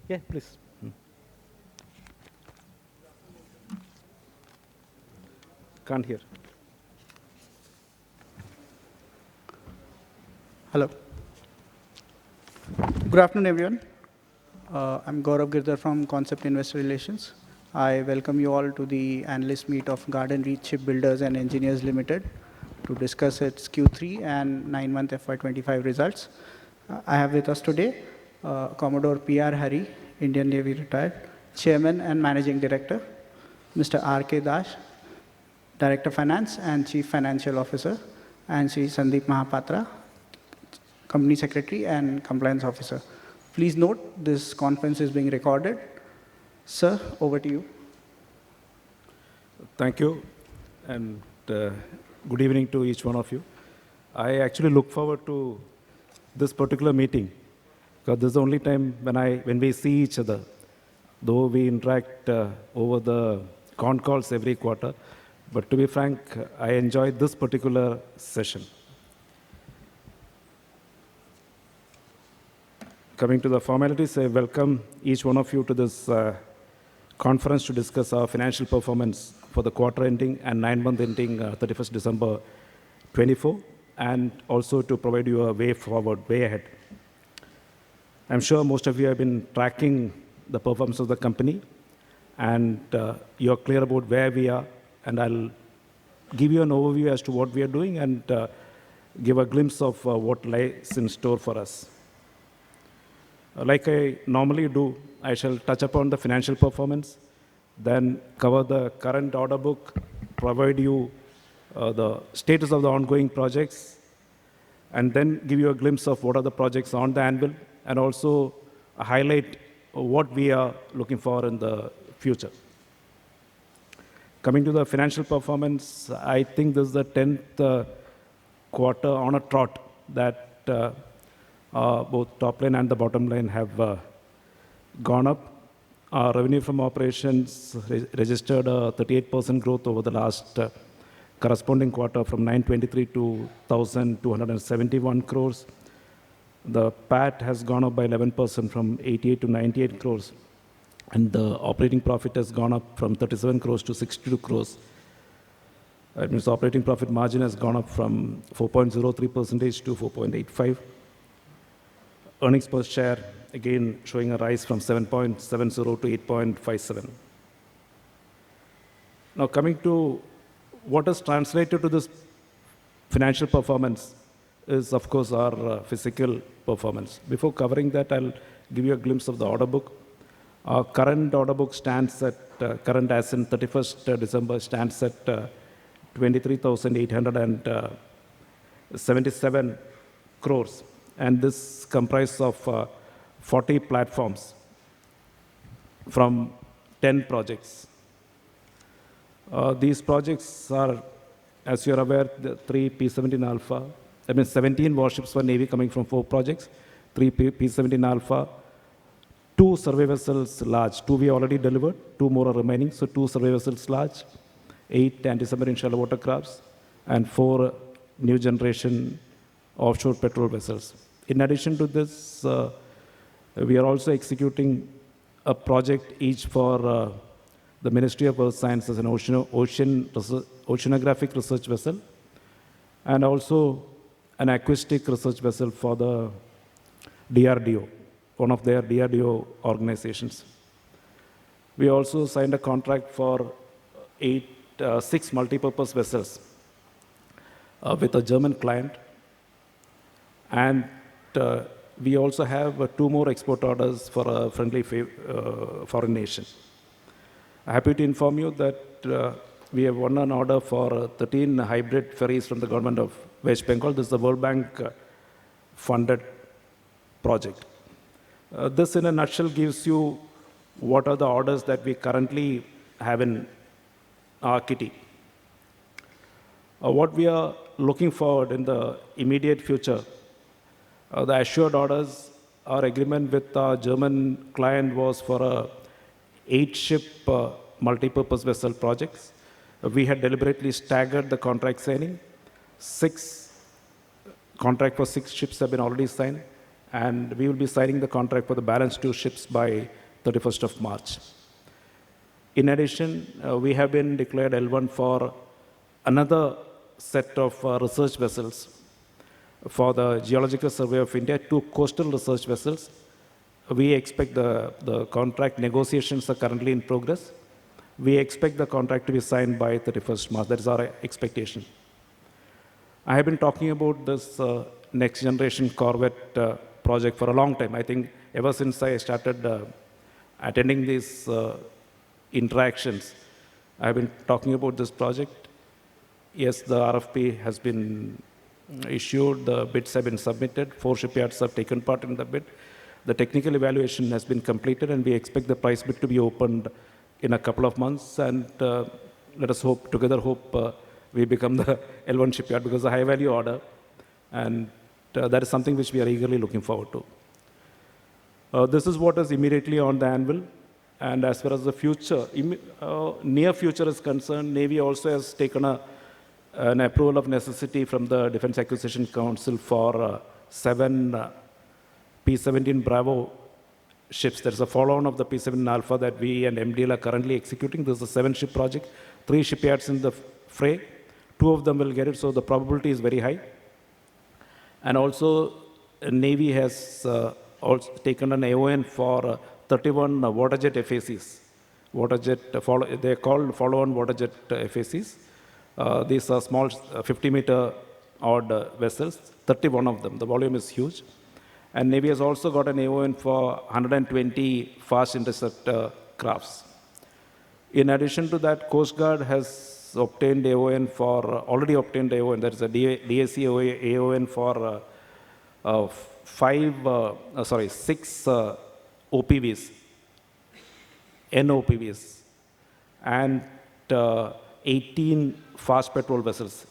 Yeah, please. Can't hear. Hello. Good afternoon, everyone. I'm Gaurav Girdhar from Concept Investor Relations. I welcome you all to the analyst meet of Garden Reach Shipbuilders and Engineers Limited to discuss its Q3 and 9-month FY25 results. I have with us today Commodore P.R. Hari, Indian Navy retired, Chairman and Managing Director, Mr. R.K. Dash, Director Finance and Chief Financial Officer, and Sri Sandeep Mahapatra, Company Secretary and Compliance Officer. Please note, this conference is being recorded. Sir, over to you. Thank you, and good evening to each one of you. I actually look forward to this particular meeting, because this is the only time when we see each other, though we interact over the con calls every quarter. But to be frank, I enjoyed this particular session. Coming to the formalities, I welcome each one of you to this conference to discuss our financial performance for the quarter ending and 9-month ending 31st December 24, and also to provide you a way forward, way ahead. I'm sure most of you have been tracking the performance of the company, and you're clear about where we are, and I'll give you an overview as to what we are doing and give a glimpse of what lies in store for us. Like I normally do, I shall touch upon the financial performance, then cover the current order book, provide you the status of the ongoing projects, and then give you a glimpse of what are the projects on the anvil, and also highlight what we are looking for in the future. Coming to the financial performance, I think this is the 10th quarter on a trot that both top line and the bottom line have gone up. Our revenue from operations registered a 38% growth over the last corresponding quarter, from 923 to 1,271 crores. The PAT has gone up by 11% from 88 to 98 crores. And the operating profit has gone up from 37 crores to 62 crores. That means the operating profit margin has gone up from 4.03% to 4.85%. Earnings per share, again, showing a rise from 7.70 to 8.57. Now, coming to what is translated to this financial performance is, of course, our physical performance. Before covering that, I'll give you a glimpse of the order book. Our current order book stands at, current as in 31st December, stands at 23,877 crores. And this comprises of 40 platforms from 10 projects. These projects are, as you're aware, the 3 P-17 Alpha. That means 17 warships for Navy coming from 4 projects, 3 P-17 Alpha, 2 survey vessels large, 2 we already delivered, 2 more are remaining, so 2 survey vessels large, 8 anti-submarine shallow water crafts, and 4 new generation offshore patrol vessels. In addition to this, we are also executing a project each for the Ministry of Earth Sciences, an oceanographic research vessel, and also an acoustic research vessel for the DRDO, one of their DRDO organizations. We also signed a contract for 6 multipurpose vessels with a German client, and we also have 2 more export orders for a friendly foreign nation. I'm happy to inform you that we have won an order for 13 hybrid ferries from the government of West Bengal. This is the World Bank funded project. This, in a nutshell, gives you what are the orders that we currently have in our kitty. What we are looking forward in the immediate future, the assured orders, our agreement with our German client was for a 8-ship multipurpose vessel projects. We had deliberately staggered the contract signing. Contract for 6 ships have been already signed, and we will be signing the contract for the balance 2 ships by 31st of March. In addition, we have been declared L1 for another set of research vessels for the Geological Survey of India, 2 coastal research vessels. We expect the contract negotiations are currently in progress. We expect the contract to be signed by 31st March. That is our expectation. I have been talking about this next generation Corvette project for a long time. I think ever since I started attending these interactions, I have been talking about this project. Yes, the RFP has been issued, the bids have been submitted, 4 shipyards have taken part in the bid. The technical evaluation has been completed, and we expect the price bid to be opened in a couple of months. And let us hope, together hope, we become the L1 shipyard, because it's a high-value order, and that is something which we are eagerly looking forward to. This is what is immediately on the anvil. And as far as the future, near future is concerned, Navy also has taken an approval of necessity from the Defense Acquisition Council for 7 P-17 Bravo ships. There is a follow-on of the P-17 Alpha that we and MDL are currently executing. This is a 7-ship project, 3 shipyards in the fray. 2 of them will get it, so the probability is very high. And also, Navy has also taken an AON for 31 waterjet FACs. They're called follow-on waterjet FACs. These are small 50-meter odd vessels, 31 of them. The volume is huge. And Navy has also got an AON for 120 fast interceptor crafts. In addition to that, Coast Guard has obtained AON for, already obtained AON, there is a DAC AON for 6 OPVs, NOPVs, and 18 fast patrol vessels,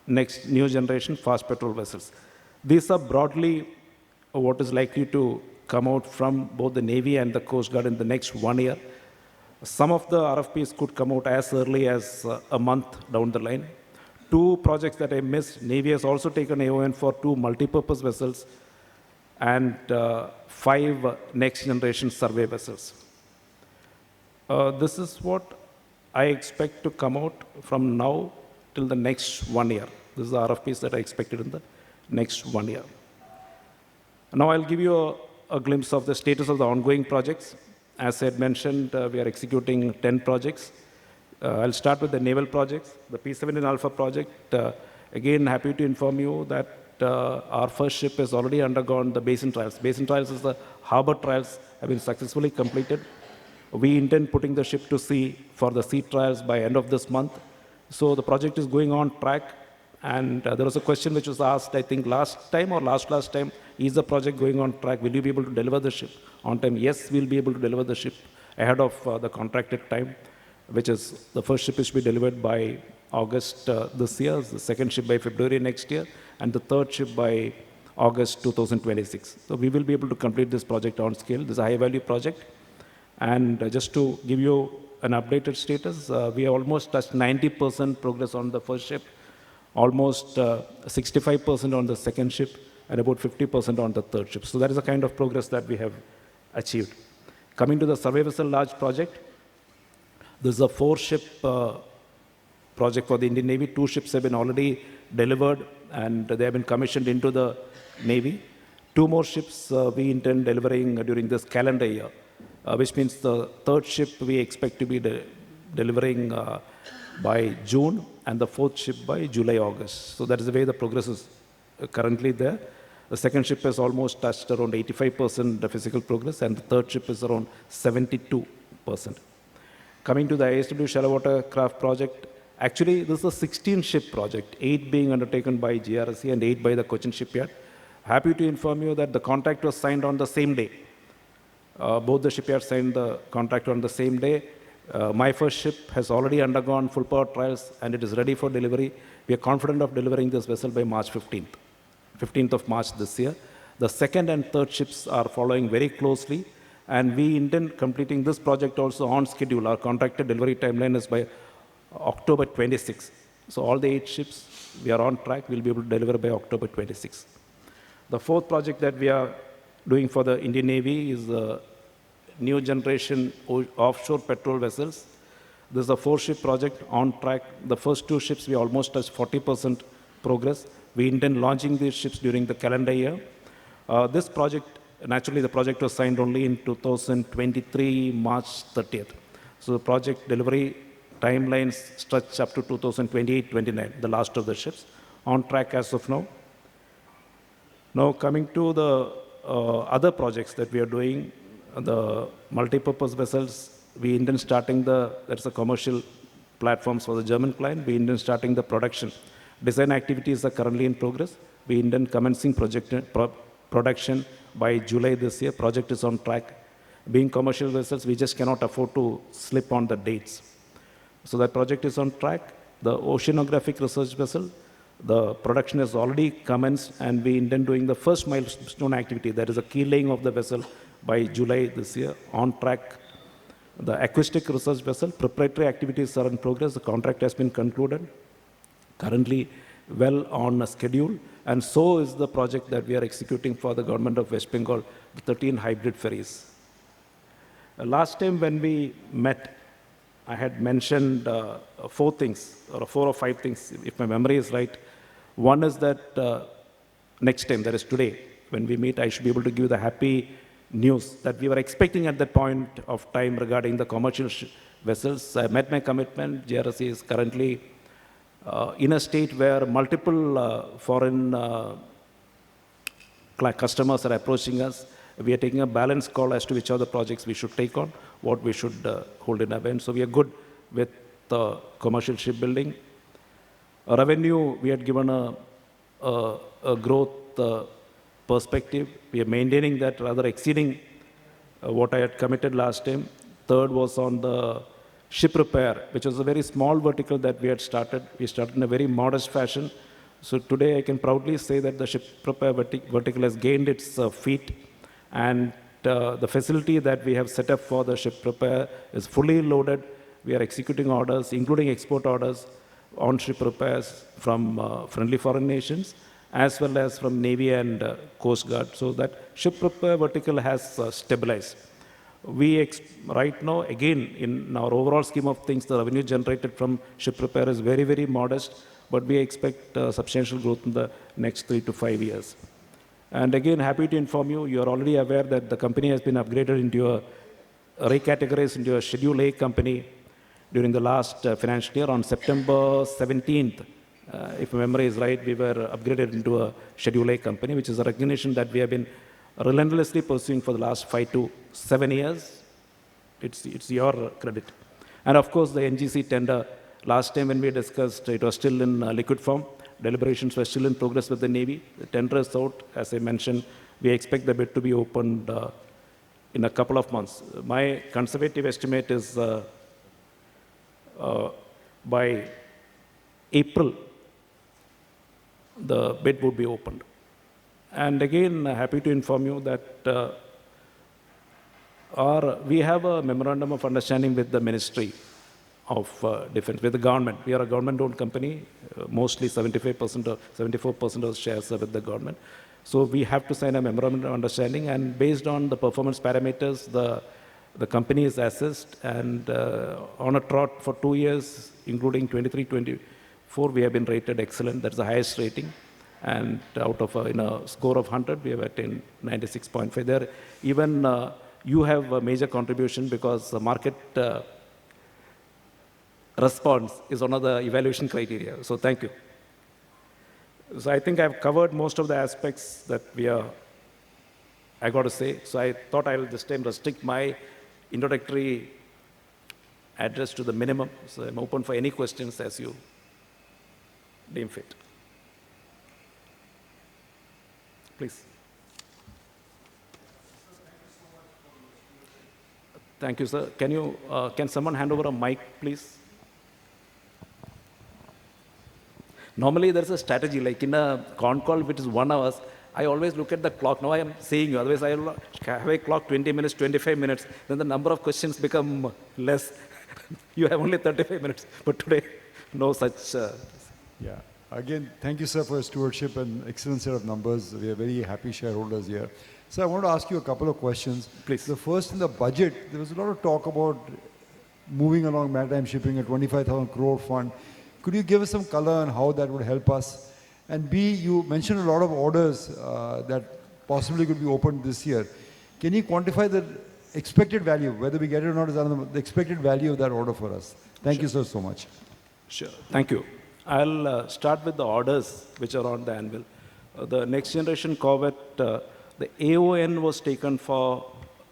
next new generation fast patrol vessels. These are broadly what is likely to come out from both the Navy and the Coast Guard in the next 1 year. Some of the RFPs could come out as early as a month down the line. 2 projects that I missed, Navy has also taken AON for 2 multi-purpose vessels and 5 next-generation survey vessels. This is what I expect to come out from now till the next 1 year. This is the RFPs that I expected in the next 1 year. Now I'll give you a glimpse of the status of the ongoing projects. As I had mentioned, we are executing 10 projects. I'll start with the naval projects. The P-17 Alpha project, again, happy to inform you that our first ship has already undergone the basin trials. Basin trials is the harbor trials have been successfully completed. We intend putting the ship to sea for the sea trials by end of this month. So the project is going on track. And there was a question which was asked, I think last time or last time, is the project going on track? Will you be able to deliver the ship on time? Yes, we'll be able to deliver the ship ahead of the contracted time, which is the first ship is to be delivered by August this year, the second ship by February next year, and the third ship by August 2026. So we will be able to complete this project on scale. This is a high-value project. And just to give you an updated status, we have almost touched 90% progress on the first ship, almost 65% on the second ship, and about 50% on the third ship. So that is the kind of progress that we have achieved. Coming to the survey vessel large project, this is a 4-ship project for the Indian Navy. 2 ships have been already delivered, and they have been commissioned into the Navy. 2 more ships we intend delivering during this calendar year, which means the third ship we expect to be delivering by June, and the 4th ship by July, August. So that is the way the progress is currently there. The second ship has almost touched around 85% physical progress, and the third ship is around 72%. Coming to the ISW shallow water craft project, actually this is a 16-ship project, 8 being undertaken by GRSC and 8 by the Cochin shipyard. Happy to inform you that the contract was signed on the same day. Both the shipyards signed the contract on the same day. My first ship has already undergone full power trials, and it is ready for delivery. We are confident of delivering this vessel by March 15th of March this year. The second and third ships are following very closely, and we intend completing this project also on schedule. Our contracted delivery timeline is by October 26. So all the 8 ships, we are on track. We'll be able to deliver by October 26. The fourth project that we are doing for the Indian Navy is the new generation offshore petrol vessels. This is a 4-ship project on track. The first 2 ships, we almost touched 40% progress. We intend launching these ships during the calendar year. This project, naturally, the project was signed only in 2023, March 30th. So the project delivery timelines stretch up to 2028-29, the last of the ships, on track as of now. Now, coming to the other projects that we are doing, the multi-purpose vessels, we intend starting that's the commercial platforms for the German client. We intend starting the production. Design activities are currently in progress. We intend commencing production by July this year. Project is on track. Being commercial vessels, we just cannot afford to slip on the dates. So that project is on track. The oceanographic research vessel, the production has already commenced, and we intend doing the first milestone activity, that is a key laying of the vessel, by July this year, on track. The acoustic research vessel, preparatory activities are in progress. The contract has been concluded, currently well on a schedule, and so is the project that we are executing for the government of West Bengal, the 13 hybrid ferries. Last time when we met, I had mentioned 4 things, or 4 or 5 things, if my memory is right. One is that next time, that is today, when we meet, I should be able to give the happy news that we were expecting at that point of time regarding the commercial vessels. I met my commitment. JRC is currently in a state where multiple foreign customers are approaching us. We are taking a balanced call as to which other projects we should take on, what we should hold in abeyance. So we are good with commercial shipbuilding. Revenue, we had given a growth perspective. We are maintaining that, rather exceeding what I had committed last time. Third was on the ship repair, which was a very small vertical that we had started. We started in a very modest fashion. So today I can proudly say that the ship repair vertical has gained its feet. And the facility that we have set up for the ship repair is fully loaded. We are executing orders, including export orders on ship repairs from friendly foreign nations, as well as from Navy and Coast Guard. So that ship repair vertical has stabilized. Right now, again, in our overall scheme of things, the revenue generated from ship repair is very, very modest, but we expect substantial growth in the next 3 to 5 years. And again, happy to inform you, you are already aware that the company has been upgraded into recategorized into a Schedule A company during the last financial year. On September 17th, if my memory is right, we were upgraded into a Schedule A company, which is a recognition that we have been relentlessly pursuing for the last 5 to 7 years. It's your credit. And of course, the NGC tender, last time when we discussed, it was still in liquid form. Deliberations were still in progress with the Navy. The tender is out. As I mentioned, we expect the bid to be opened in a couple of months. My conservative estimate is by April, the bid would be opened. And again, happy to inform you that we have a memorandum of understanding with the Ministry of Defense, with the government. We are a government-owned company. Mostly 75% or 74% of shares are with the government. So we have to sign a memorandum of understanding, and based on the performance parameters, the company is assessed, and on a trot for 2 years, including 23-24, we have been rated excellent. That's the highest rating. And out of in a score of 100, we have attained 96.5. There, even you have a major contribution, because the market response is one of the evaluation criteria. So thank you. So I think I've covered most of the aspects that I got to say. So I thought I'll this time restrict my introductory address to the minimum. So I'm open for any questions as you deem fit. Please. Thank you, sir. Can someone hand over a mic, please? Normally, there's a strategy, like in a con call, which is 1 hour, I always look at the clock. Now I am seeing you. Otherwise, I will have a clock 20 minutes, 25 minutes. Then the number of questions become less. You have only 35 minutes. But today, no such. Yeah. Again, thank you, sir, for your stewardship and excellent set of numbers. We are very happy shareholders here. So I want to ask you a couple of questions. Please. The first, in the budget, there was a lot of talk about moving along maritime shipping, a 25,000 crore fund. Could you give us some color on how that would help us? And B, you mentioned a lot of orders that possibly could be opened this year. Can you quantify the expected value, whether we get it or not, is another, the expected value of that order for us? Thank you, sir, so much. Sure. Thank you. I'll start with the orders which are on the anvil. The next generation Corvette, the AON was taken for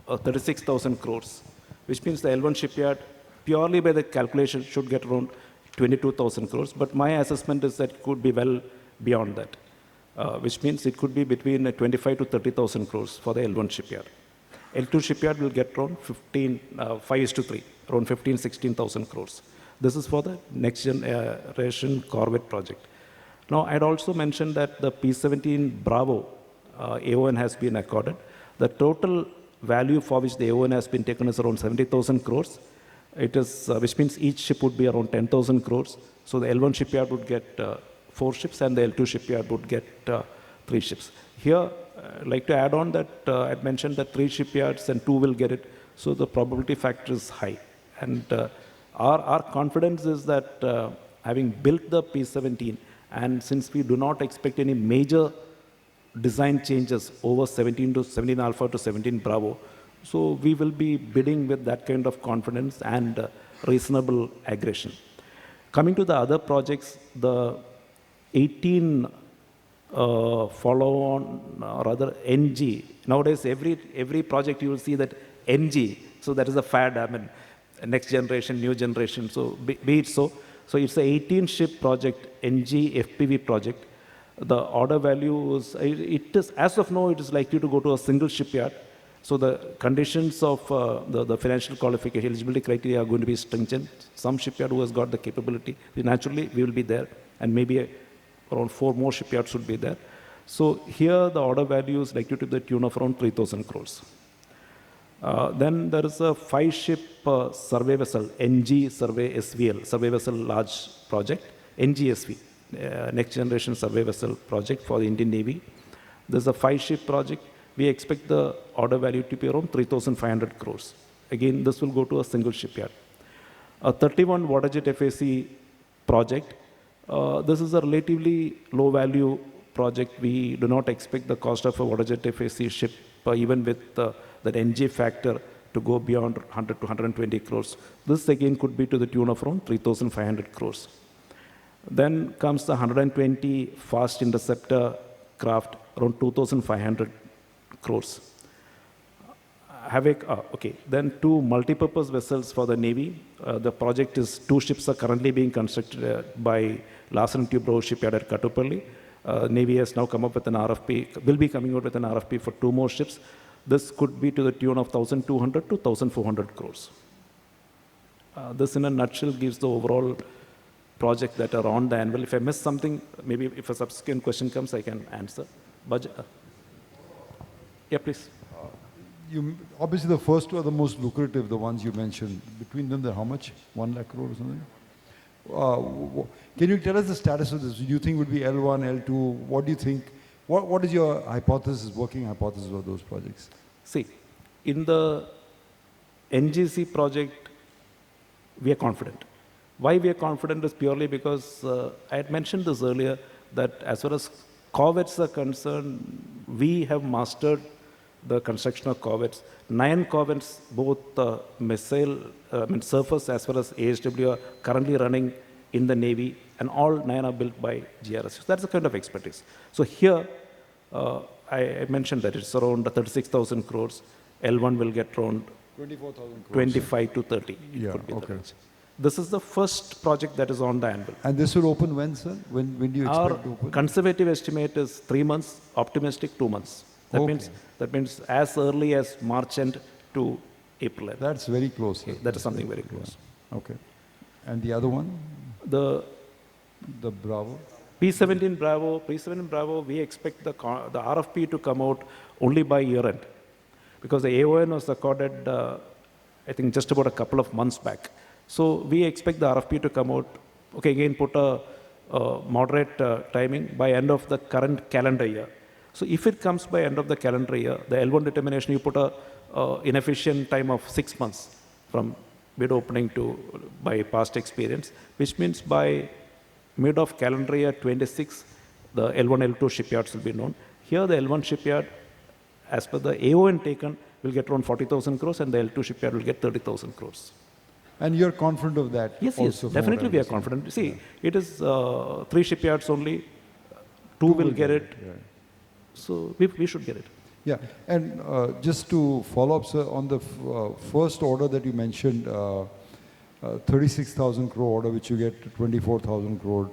36,000 crores, which means the L1 shipyard, purely by the calculation, should get around 22,000 crores. But my assessment is that it could be well beyond that, which means it could be between 25 to 30,000 crores for the L1 shipyard. L2 shipyard will get around 5:3, around 15, 16,000 crores. This is for the next generation Corvette project. Now, I'd also mentioned that the P-17 Bravo AON has been accorded. The total value for which the AON has been taken is around 70,000 crores. It is, which means each ship would be around 10,000 crores. So the L1 shipyard would get 4 ships and the L2 shipyard would get 3 ships. Here, I'd like to add on that I'd mentioned that 3 shipyards and 2 will get it. So the probability factor is high. And our confidence is that having built the P-17, and since we do not expect any major design changes over 17 Alpha to 17 Bravo, so we will be bidding with that kind of confidence and reasonable aggression. Coming to the other projects, the 18 follow-on, or rather NG. Nowadays, every project you will see that NG. So that is a fad. I mean, next generation, new generation. So be it so. So it's a 18-ship project, NG FPV project. The order value is, it is, as of now, it is likely to go to a single shipyard. So the conditions of the financial qualification, eligibility criteria are going to be stringent. Some shipyard who has got the capability, naturally, we will be there. And maybe around 4 more shipyards should be there. So here, the order value is likely to be the tune of around 3,000 crores. Then there is a 5-ship survey vessel, NG Survey SVL, survey vessel large project, NGSV, next generation survey vessel project for the Indian Navy. There's a 5-ship project. We expect the order value to be around 3,500 crores. Again, this will go to a single shipyard. A 31 water jet FAC project. This is a relatively low value project. We do not expect the cost of a water jet FAC ship, even with that NG factor, to go beyond 100 to 120 crores. This again could be to the tune of around 3,500 crores. Then comes the 120 fast interceptor craft, around 2,500 crores. Okay, then 2 multi-purpose vessels for the Navy. The project is 2 ships are currently being constructed by Larsen & Toubro shipyard at Kattupalli. Navy has now come up with an RFP, will be coming out with an RFP for 2 more ships. This could be to the tune of 1,200 to 1,400 crores. This in a nutshell gives the overall project that are on the anvil. If I miss something, maybe if a subsequent question comes, I can answer. Budget. Yeah, please. Obviously, the first 2 are the most lucrative, the ones you mentioned. Between them, they're how much? 1 lakh crore or something? Can you tell us the status of this? Do you think it would be L1, L2? What do you think? What is your hypothesis, working hypothesis of those projects? See, in the NGC project, we are confident. Why we are confident is purely because I had mentioned this earlier, that as far as corvettes are concerned, we have mastered the construction of corvettes. 9 corvettes, both surface as well as ASW, are currently running in the Navy, and all 9 are built by GRS. So that's the kind of expertise. So here, I mentioned that it's around 36,000 crores. L1 will get around 24,000 crores. 25 to 30. Yeah, okay. This is the first project that is on the anvil. And this will open when, sir? When do you expect Our to open? conservative estimate is 3 months, optimistic 2 months. That means as early as March end to April end. That's very close. Sir. That is something very close. Yeah. Okay. And the other one? The Bravo? P-17 Bravo, we expect the RFP to come out only by year end. Because the AON was accorded, I think, just about a couple of months back. So we expect the RFP to come out. Okay, again, put a moderate timing by end of the current calendar year. So if it comes by end of the calendar year, the L1 determination, you put a inefficient time of 6 months from bid opening to by past experience, which means by mid of calendar year 26, the L1, L2 shipyards will be known. Here the L1 shipyard, as per the AON taken, will get around 40,000 crores and the L2 shipyard will get 30,000 crores. And you're confident of that? Yes, also yes, definitely we are confident. See, it is 3 shipyards only, 2 will get it, so we should get it. Yeah, and just to follow up, sir, on the first order that you mentioned, 36,000 crore order, which you get 24,000 crore,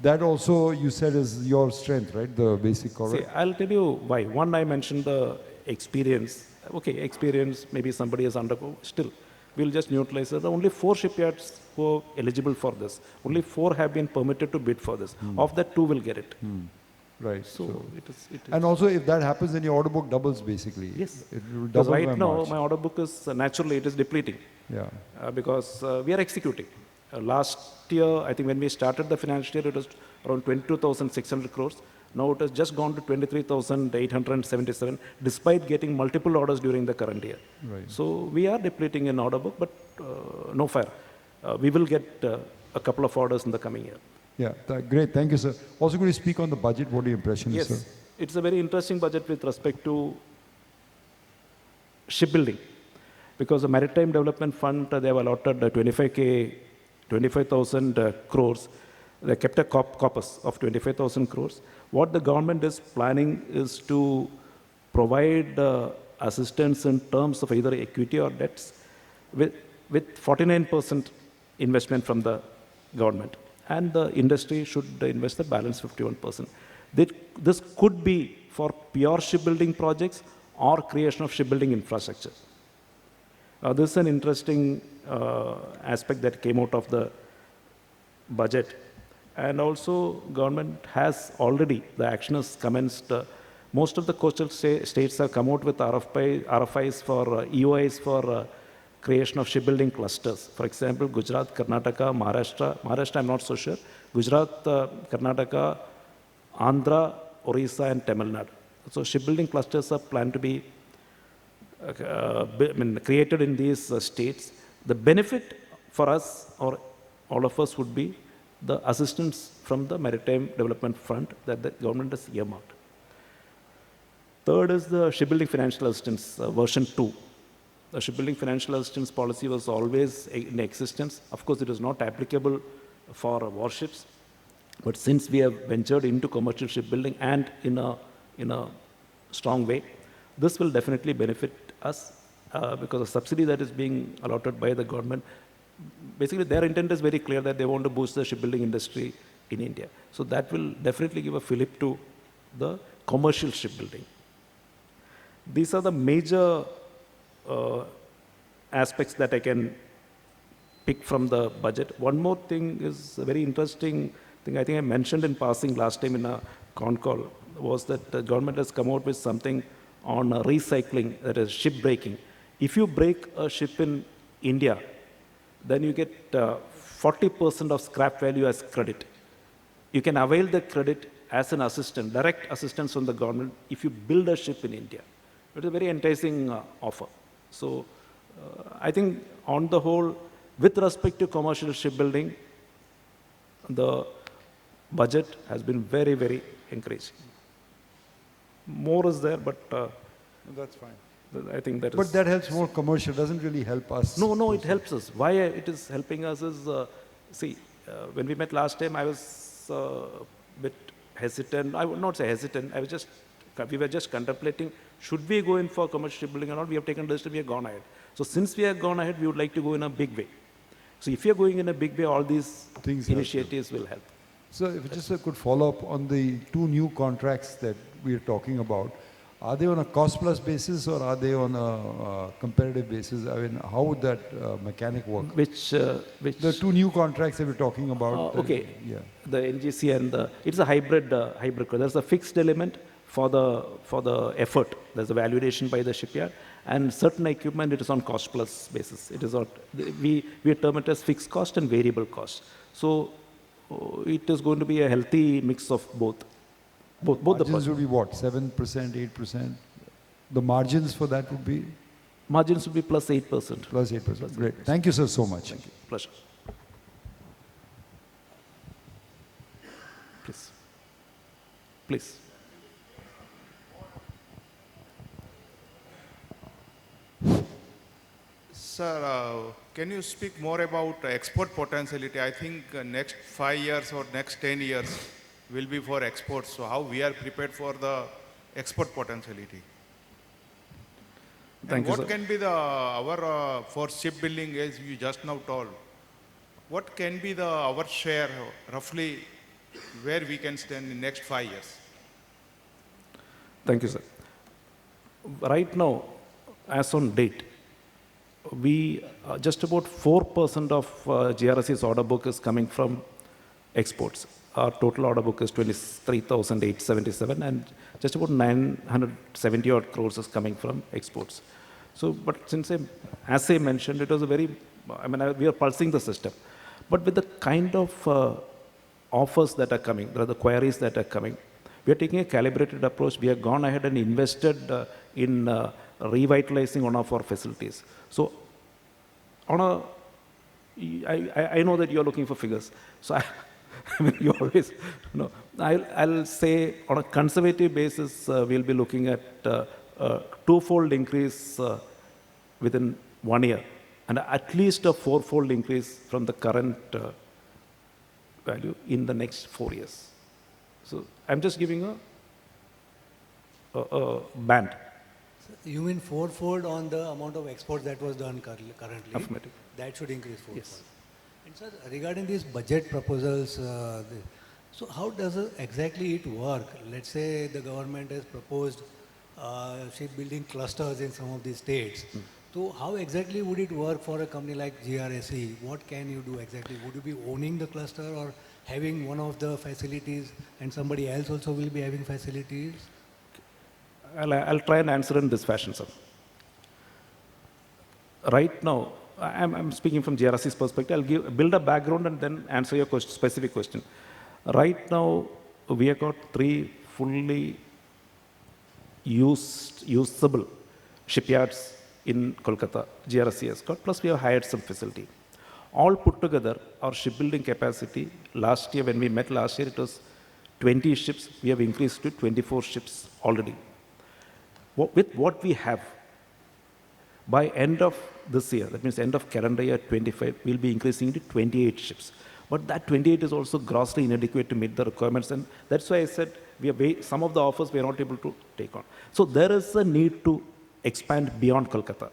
that also you said is your strength, right? The basic order. See, I'll tell you why. One, I mentioned the experience. Okay, experience, maybe somebody has undergone, still, we'll just neutralize it. There are only 4 shipyards who are eligible for this. Only 4 have been permitted to bid for this. Of that, 2 will get it. Right. So it is. And also, if that happens, then your order book doubles, basically. Yes. It will Because double right by now, March. my order book is, naturally, it is depleting. Yeah. Because we are executing. Last year, I think when we started the financial year, it was around 22,600 crores. Now it has just gone to 23,877, despite getting multiple orders during the current year. Right. So we are depleting in order book, but no fire. We will get a couple of orders in the coming year. Yeah, great. Thank you, sir. Also, could you speak on the budget? What are your impressions, Yes, sir? it's a very interesting budget with respect to shipbuilding. Because the Maritime Development Fund, they have allotted 25,000 crores. They kept a corpus of 25,000 crores. What the government is planning is to provide assistance in terms of either equity or debts with 49% investment from the government. And the industry should invest the balance 51%. This could be for pure shipbuilding projects or creation of shipbuilding infrastructure. This is an interesting aspect that came out of the budget. And also, government has already, the action has commenced. Most of the coastal states have come out with RFIs for EOIs for creation of shipbuilding clusters. For example, Gujarat, Karnataka, Maharashtra, I'm not so sure. Gujarat, Karnataka, Andhra, Orissa, and Tamil Nadu. So shipbuilding clusters are planned to be created in these states. The benefit for us or all of us would be the assistance from the Maritime Development Fund that the government has earmarked. Third is the shipbuilding financial assistance, version 2. The shipbuilding financial assistance policy was always in existence. Of course, it is not applicable for warships. But since we have ventured into commercial shipbuilding and in a strong way, this will definitely benefit us because the subsidy that is being allotted by the government, basically their intent is very clear that they want to boost the shipbuilding industry in India. So that will definitely give a fillip to the commercial shipbuilding. These are the major aspects that I can pick from the budget. One more thing is a very interesting thing I think I mentioned in passing last time in a con call was that the government has come out with something on recycling, that is ship breaking. If you break a ship in India, then you get 40% of scrap value as credit. You can avail the credit as an assistance, direct assistance from the government if you build a ship in India. It's a very enticing offer. So I think on the whole, with respect to commercial shipbuilding, the budget has been very, very encouraging. More is there, but That's fine. I think that is... But that helps more commercial, doesn't really help us. No, it helps us. Why it is helping us is, when we met last time, I was a bit hesitant. I would not say hesitant. We were just contemplating, should we go in for commercial shipbuilding or not? We have taken the decision, we have gone ahead. So since we have gone ahead, we would like to go in a big way. So if you're going in a big way, all these initiatives will help. So if just I could follow up on the 2 new contracts that we are talking about, are they on a cost-plus basis or are they on a competitive basis? I mean, how would that mechanic work? Which The 2 new contracts that we're talking about. Okay. Yeah. The NGC and it's a hybrid. There's a fixed element for the effort. There's a valuation by the shipyard, and certain equipment it is on cost-plus basis. It is not. We term it as fixed cost and variable cost. So it is going to be a healthy mix of both the Margins projects. would be what, 7%, 8%? The margins for that would be? Margins will be plus 8%. Plus 8%. Great. Thank you, sir, so much. Thank you. Pleasure. Please. Please. Sir, can you speak more about export potentiality? I think next 5 years or next 10 years will be for exports. So how we are prepared for the export potentiality? Thank and you, what sir. can be the our for shipbuilding, as you just now told? What can be the our share roughly where we can stand in next 5 years? Thank you, sir. Right now, as on date, we just about 4% of GRS's order book is coming from exports. Our total order book is 23,877, and just about 970 odd crores is coming from exports. So, but since as I mentioned, it was a very, we are pulsing the system. But with the kind of offers that are coming, the queries that are coming, we are taking a calibrated approach. We have gone ahead and invested in revitalizing one of our facilities. So, I know that you are looking for figures. So, you always, I'll say on a conservative basis, we'll be looking at twofold increase within 1 year, and at least a fourfold increase from the current value in the next 4 years. So I'm just giving a band. You mean fourfold on the amount of exports that was done currently? Affirmative. That should increase fourfold. Yes. And sir, regarding these budget proposals, so how does exactly it work? Let's say the government has proposed shipbuilding clusters in some of these states. So how exactly would it work for a company like GRSE? What can you do exactly? Would you be owning the cluster or having one of the facilities and somebody else also will be having facilities? I'll try and answer in this fashion, sir. Right now, I'm speaking from GRSE's perspective. I'll build a background and then answer your specific question. Right now, we have got 3 fully usable shipyards in Kolkata, GRSE has got, plus we have hired some facility. All put together, our shipbuilding capacity, last year, when we met last year, it was 20 ships. We have increased to 24 ships already. With what we have, by end of this year, that means end of calendar year 25, we'll be increasing to 28 ships. But that 28 is also grossly inadequate to meet the requirements, and that's why I said some of the offers we are not able to take on. So there is a need to expand beyond Kolkata.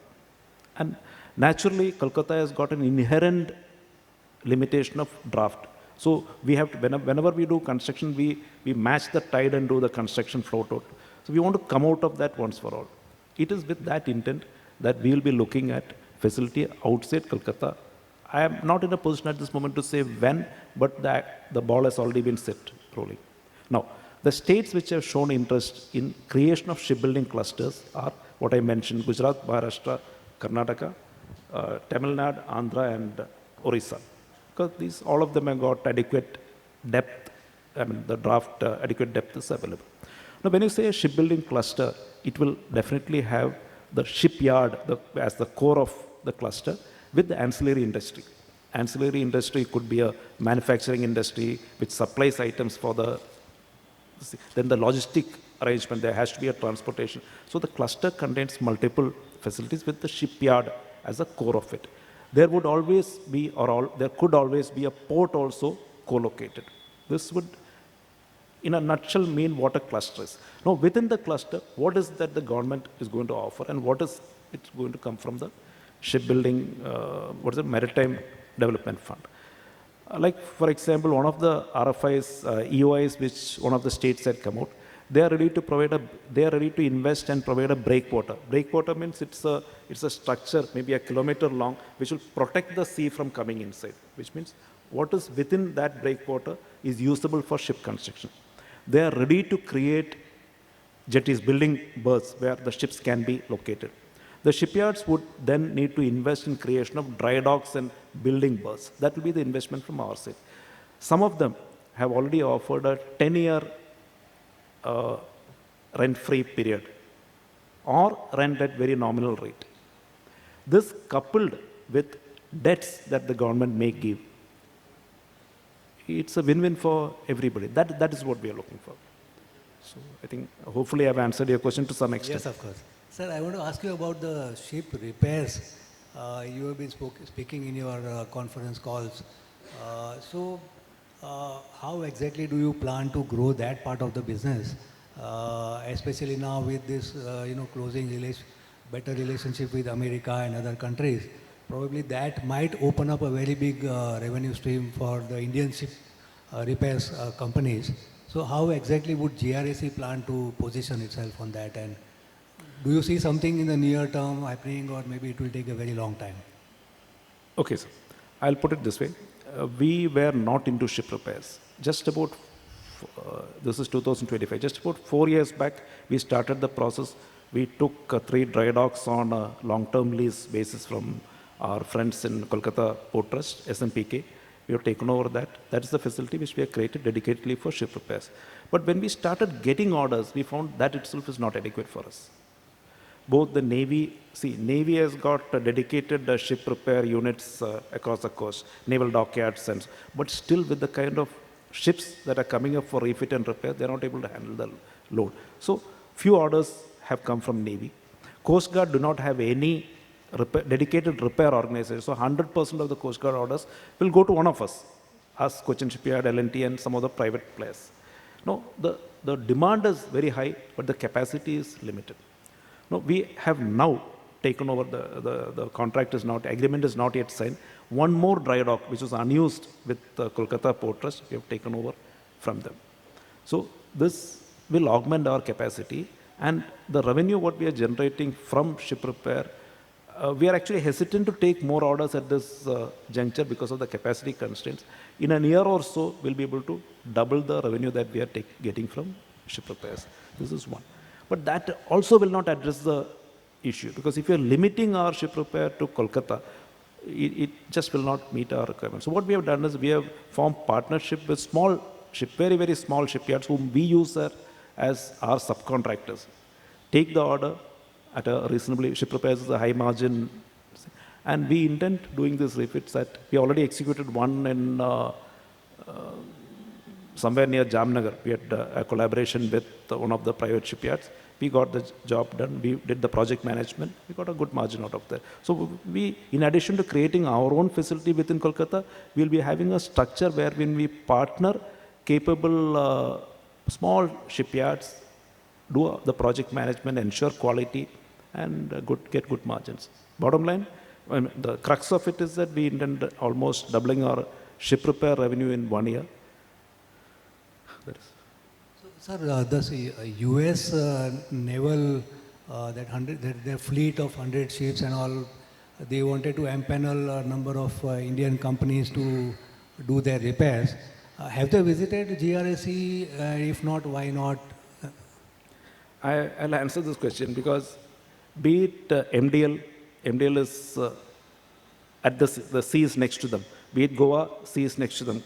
And naturally, Kolkata has got an inherent limitation of draft. So we have to, whenever we do construction, we match the tide and do the construction float out. So we want to come out of that once for all. It is with that intent that we will be looking at facility outside Kolkata. I am not in a position at this moment to say when, but the ball has already been set rolling. Now, the states which have shown interest in creation of shipbuilding clusters are what I mentioned: Gujarat, Maharashtra, Karnataka, Tamil Nadu, Andhra, and Orissa. Because all of them have got adequate depth. The draft adequate depth is available. Now, when you say a shipbuilding cluster, it will definitely have the shipyard as the core of the cluster with the ancillary industry. Ancillary industry could be a manufacturing industry which supplies items for then the logistic arrangement, there has to be a transportation. So the cluster contains multiple facilities with the shipyard as a core of it. There would always be, there could always be a port also co-located. This would, in a nutshell, mean what a cluster is. Now, within the cluster, what is that the government is going to offer, and what is it going to come from the shipbuilding, Maritime Development Fund? Like, for example, one of the RFIs, EOIs, which one of the states had come out, they are ready to invest and provide a breakwater. Breakwater means it's a structure, maybe a kilometer long, which will protect the sea from coming inside, which means what is within that breakwater is usable for ship construction. They are ready to create jetties, building berths where the ships can be located. The shipyards would then need to invest in creation of dry docks and building berths. That will be the investment from our side. Some of them have already offered a 10-year rent-free period or rent at very nominal rate. This coupled with debts that the government may give, it's a win-win for everybody. That is what we are looking for. So I think hopefully I've answered your question to some extent. Yes, of course. Sir, I want to ask you about the ship repairs. You have been speaking in your conference calls. How exactly do you plan to grow that part of the business, especially now with this, better relationship with America and other countries? Probably that might open up a very big revenue stream for the Indian ship repairs companies. So how exactly would GRSE plan to position itself on that? And do you see something in the near term happening, or maybe it will take a very long time? Okay, sir. I'll put it this way. We were not into ship repairs. Just about, this is 2025, just about 4 years back, we started the process. We took 3 dry docks on a long-term lease basis from our friends in Kolkata Port Trust, SMPK. We have taken over that. That is the facility which we have created dedicatedly for ship repairs. But when we started getting orders, we found that itself is not adequate for us. Both the Navy, Navy has got dedicated ship repair units across the coast, naval dockyards, but still with the kind of ships that are coming up for refit and repair, they're not able to handle the load. So few orders have come from Navy. Coast Guard do not have any dedicated repair organization. So 100% of the Coast Guard orders will go to one of us Cochin Shipyard, L&T, and some of the private players. No, the demand is very high, but the capacity is limited. No, we have now taken over the contract is not, agreement is not yet signed. One more dry dock, which was unused with Kolkata Port Trust, we have taken over from them. So this will augment our capacity, and the revenue what we are generating from ship repair, we are actually hesitant to take more orders at this juncture because of the capacity constraints. In a year or so, we'll be able to double the revenue that we are getting from ship repairs. This is one. But that also will not address the issue, because if you're limiting our ship repair to Kolkata, it just will not meet our requirements. So what we have done is we have formed partnership with small ship, very, very small shipyards whom we use as our subcontractors. Take the order at a reasonably, ship repairs is a high margin, and we intend doing these refits we already executed one in somewhere near Jamnagar. We had a collaboration with one of the private shipyards. We got the job done. We did the project management. We got a good margin out of that. So we, in addition to creating our own facility within Kolkata, we'll be having a structure where when we partner capable small shipyards, do the project management, ensure quality, and get good margins. Bottom line, the crux of it is that we intend almost doubling our ship repair revenue in 1 year. So, sir, this U.S. naval, their fleet of 100 ships and all, they wanted to empanel a number of Indian companies to do their repairs. Have they visited GRSE? If not, why not? I'll answer this question because be it MDL is at the sea is next to them. Be it Goa, sea is next to them.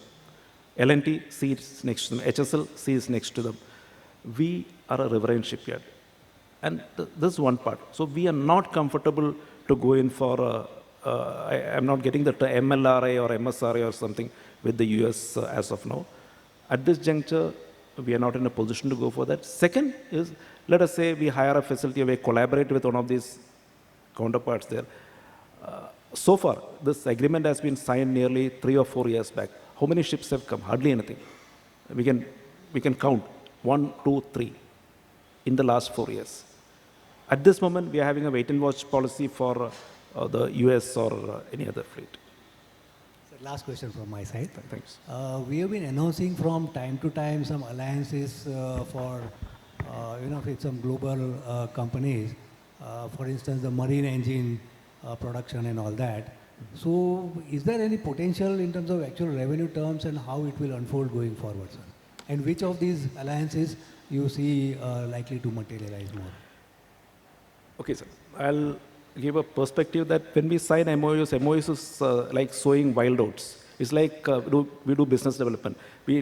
L&T, sea is next to them. HSL, sea is next to them. We are a riverine shipyard. And this is one part. So we are not comfortable to go in for, I'm not getting the MLRA or MSRA or something with the US as of now. At this juncture, we are not in a position to go for that. Second is, let us say we hire a facility, we collaborate with one of these counterparts there. So far, this agreement has been signed nearly 3 or 4 years back. How many ships have come? Hardly anything. We can count 1, 2, 3 in the last 4 years. At this moment, we are having a wait and watch policy for the US or any other fleet. So last question from my side. Thanks. We have been announcing from time to time some alliances for, with some global companies. For instance, the marine engine production and all that. So is there any potential in terms of actual revenue terms and how it will unfold going forward, sir? And which of these alliances you see likely to materialize more? Okay, sir. I'll give a perspective that when we sign MOUs is like sowing wild oats. It's like we do business development. We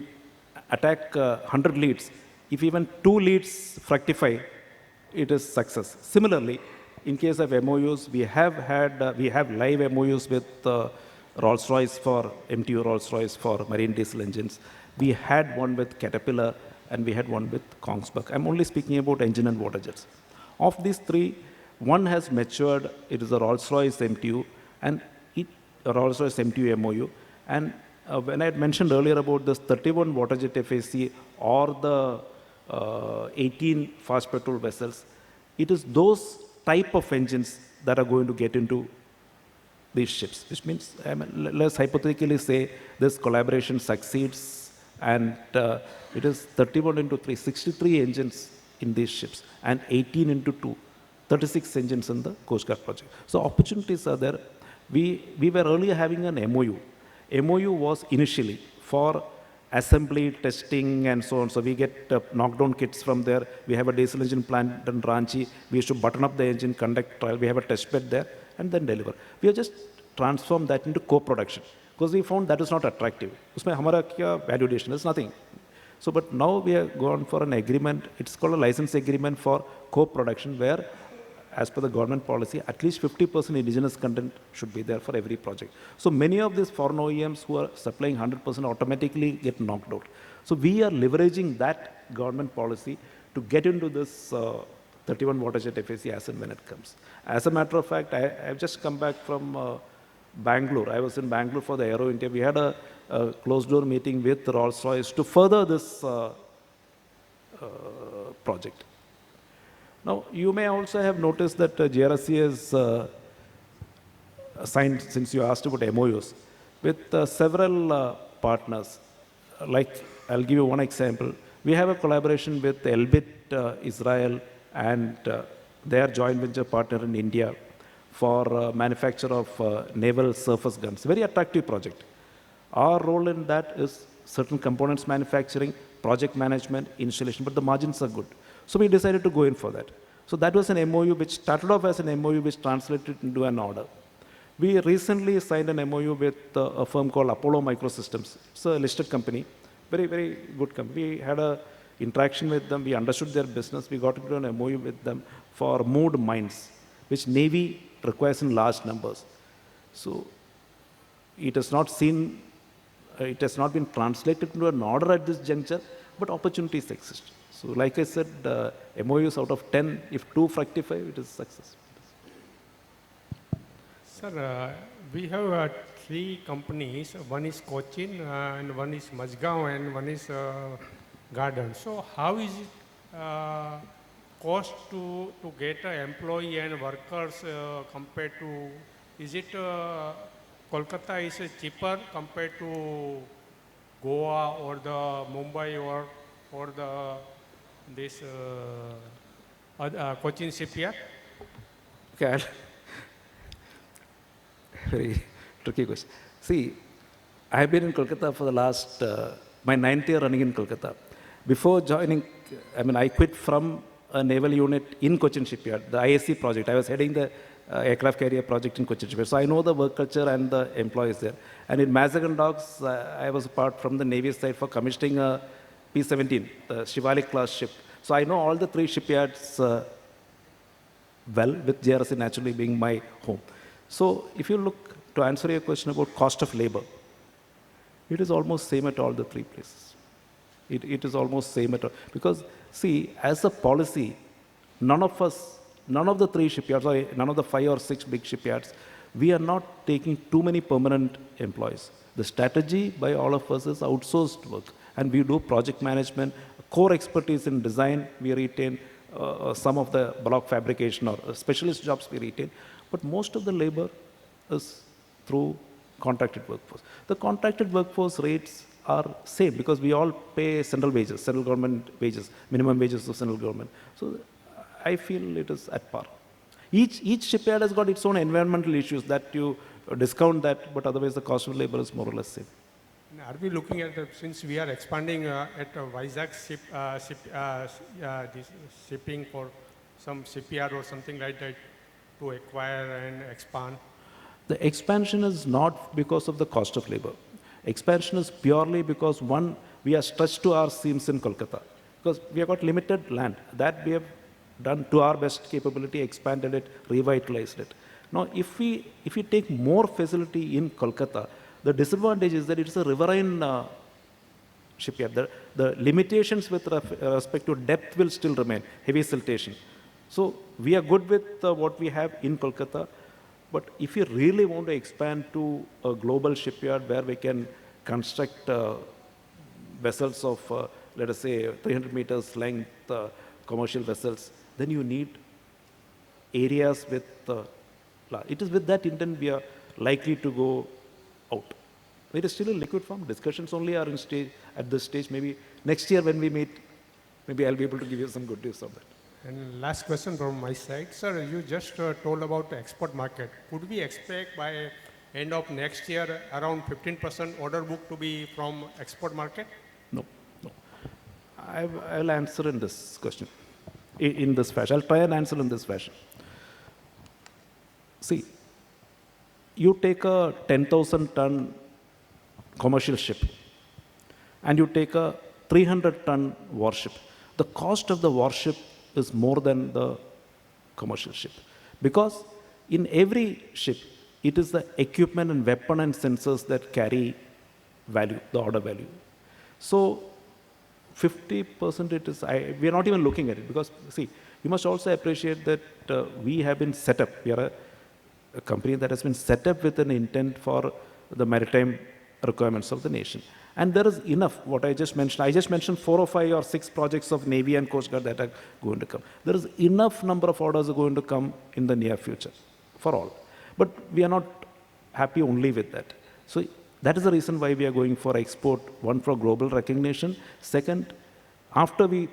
attack 100 leads. If even 2 leads fructify, it is success. Similarly, in case of MOUs, we have live MOUs with Rolls-Royce for MTU Rolls-Royce for marine diesel engines. We had one with Caterpillar and we had one with Kongsberg. I'm only speaking about engine and water jets. Of these 3, one has matured. It is a Rolls-Royce MTU and a Rolls-Royce MTU MOU. And when I had mentioned earlier about this 31 water jet FAC or the 18 fast petrol vessels, it is those type of engines that are going to get into these ships, which means, let's hypothetically say this collaboration succeeds and it is 31 into 3, 63 engines in these ships and 18 into 2, 36 engines in the Coast Guard project. So opportunities are there. We were earlier having an MOU. MOU was initially for assembly, testing, and so on. So we get knockdown kits from there. We have a diesel engine plant in Ranchi. We used to button up the engine, conduct trial. We have a test bed there, and then deliver. We have just transformed that into co-production because we found that is not attractive. Usme hamara kya value addition? There's nothing. So, but now we have gone for an agreement. It's called a license agreement for co-production where, as per the government policy, at least 50% indigenous content should be there for every project. So many of these foreign OEMs who are supplying 100% automatically get knocked out. So we are leveraging that government policy to get into this 31 water jet FAC as and when it comes. As a matter of fact, I've just come back from Bangalore. I was in Bangalore for the Aero India. We had a closed-door meeting with Rolls-Royce to further this project. Now, you may also have noticed that JRC has signed, since you asked about MOUs, with several partners. Like, I'll give you one example. We have a collaboration with Elbit Israel and their joint venture partner in India for manufacture of naval surface guns. Very attractive project. Our role in that is certain components manufacturing, project management, installation, but the margins are good. So we decided to go in for that. So that was an MOU which started off as an MOU which translated into an order. We recently signed an MOU with a firm called Apollo Microsystems. It's a listed company, very, very good company. We had an interaction with them. We understood their business. We got into an MOU with them for moved mines, which Navy requires in large numbers. So it has not been translated into an order at this juncture, but opportunities exist. So like I said, MOUs out of 10, if 2 fructify, it is success. Sir, we have 3 companies. One is Cochin, and one is Mazgaon, and one is Garden. So how is it cost to get an employee and workers compared to, is it Kolkata is cheaper compared to Goa or the Mumbai or the this Cochin shipyard? Okay, very tricky question. See, I have been in Kolkata for the last, my 9th year running in Kolkata. Before joining, I quit from a naval unit in Cochin shipyard, the ISC project. I was heading the aircraft carrier project in Cochin shipyard. So I know the work culture and the employees there. And in Mazagon Docks, I was part from the Navy side for commissioning a P-17, the Shivalik class ship. So I know all the 3 shipyards well, with JRC naturally being my home. So if you look, to answer your question about cost of labor, it is almost same at all the 3 places. It is almost same at all. Because see, as a policy, none of the 3 shipyards, or none of the 5 or 6 big shipyards, we are not taking too many permanent employees. The strategy by all of us is outsourced work. And we do project management, core expertise in design, we retain some of the block fabrication or specialist jobs we retain. But most of the labor is through contracted workforce. The contracted workforce rates are same because we all pay central wages, central government wages, minimum wages of central government. So I feel it is at par. Each shipyard has got its own environmental issues that you discount that, but otherwise the cost of labor is more or less same. Are we looking at, since we are expanding at Vizag shipping for some shipyard or something like that to acquire and expand? The expansion is not because of the cost of labor. Expansion is purely because, one, we are stretched to our seams in Kolkata because we have got limited land. That we have done to our best capability, expanded it, revitalized it. Now, if we take more facility in Kolkata, the disadvantage is that it's a riverine shipyard. The limitations with respect to depth will still remain, heavy siltation. So we are good with what we have in Kolkata, but if you really want to expand to a global shipyard where we can construct vessels of, let us say, 300 meters length, commercial vessels, then you need areas with, it is with that intent we are likely to go out. It is still a liquid form. Discussions only are at this stage. Maybe next year when we meet, maybe I'll be able to give you some good news on that. And last question from my side. Sir, you just told about the export market. Could we expect by end of next year around 15% order book to be from export market? No. I'll answer in this question, in this fashion. I'll try and answer in this fashion. See, you take a 10,000-ton commercial ship and you take a 300-ton warship. The cost of the warship is more than the commercial ship because in every ship, it is the equipment and weapon and sensors that carry value, the order value. So 50% it is, we are not even looking at it because, see, you must also appreciate that we have been set up. We are a company that has been set up with an intent for the maritime requirements of the nation. And there is enough, what I just mentioned 4 or 5 or 6 projects of Navy and Coast Guard that are going to come. There is enough number of orders are going to come in the near future for all. But we are not happy only with that. So that is the reason why we are going for export, one for global recognition. Second, after we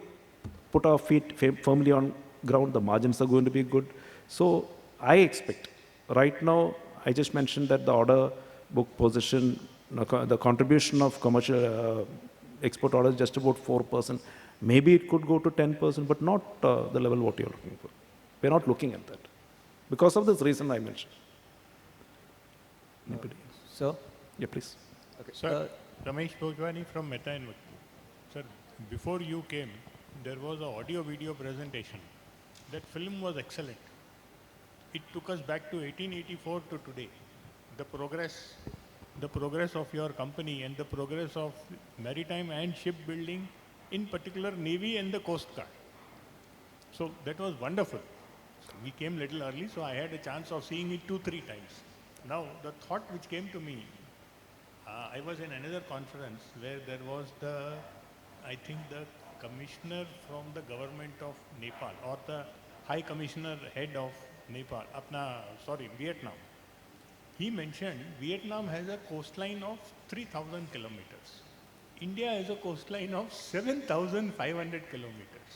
put our feet firmly on ground, the margins are going to be good. So I expect, right now, I just mentioned that the order book position, the contribution of commercial export orders is just about 4%. Maybe it could go to 10%, but not the level what you're looking for. We're not looking at that because of this reason I mentioned. Anybody? Sir? Yeah, please. Okay. Sir, Ramesh Bhojwani from Mehta & Vakil. Sir, before you came, there was an audio-video presentation. That film was excellent. It took us back to 1884 to today. The progress of your company and the progress of maritime and shipbuilding, in particular Navy and the Coast Guard. So that was wonderful. We came a little early, so I had a chance of seeing it 2-3 times. Now, the thought which came to me, I was in another conference where there was I think the commissioner from the government of Nepal or the high commissioner head of Nepal, Vietnam. He mentioned Vietnam has a coastline of 3,000 kilometers. India has a coastline of 7,500 kilometers.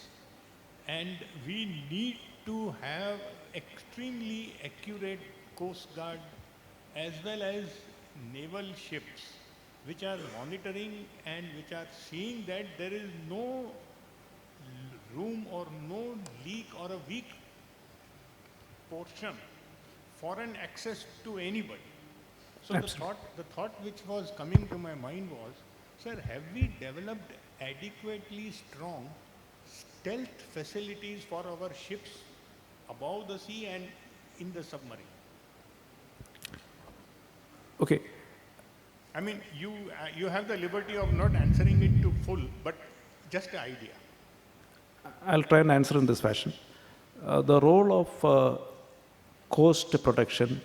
And we need to have extremely accurate Coast Guard as well as naval ships which are monitoring and which are seeing that there is no room or no leak or a weak portion for an access to anybody. So the thought which was coming to my mind was, sir, have we developed adequately strong stealth facilities for our ships above the sea and in the submarine? Okay. I mean, you have the liberty of not answering it to full, but just an idea. I'll try and answer in this fashion. The role of coast protection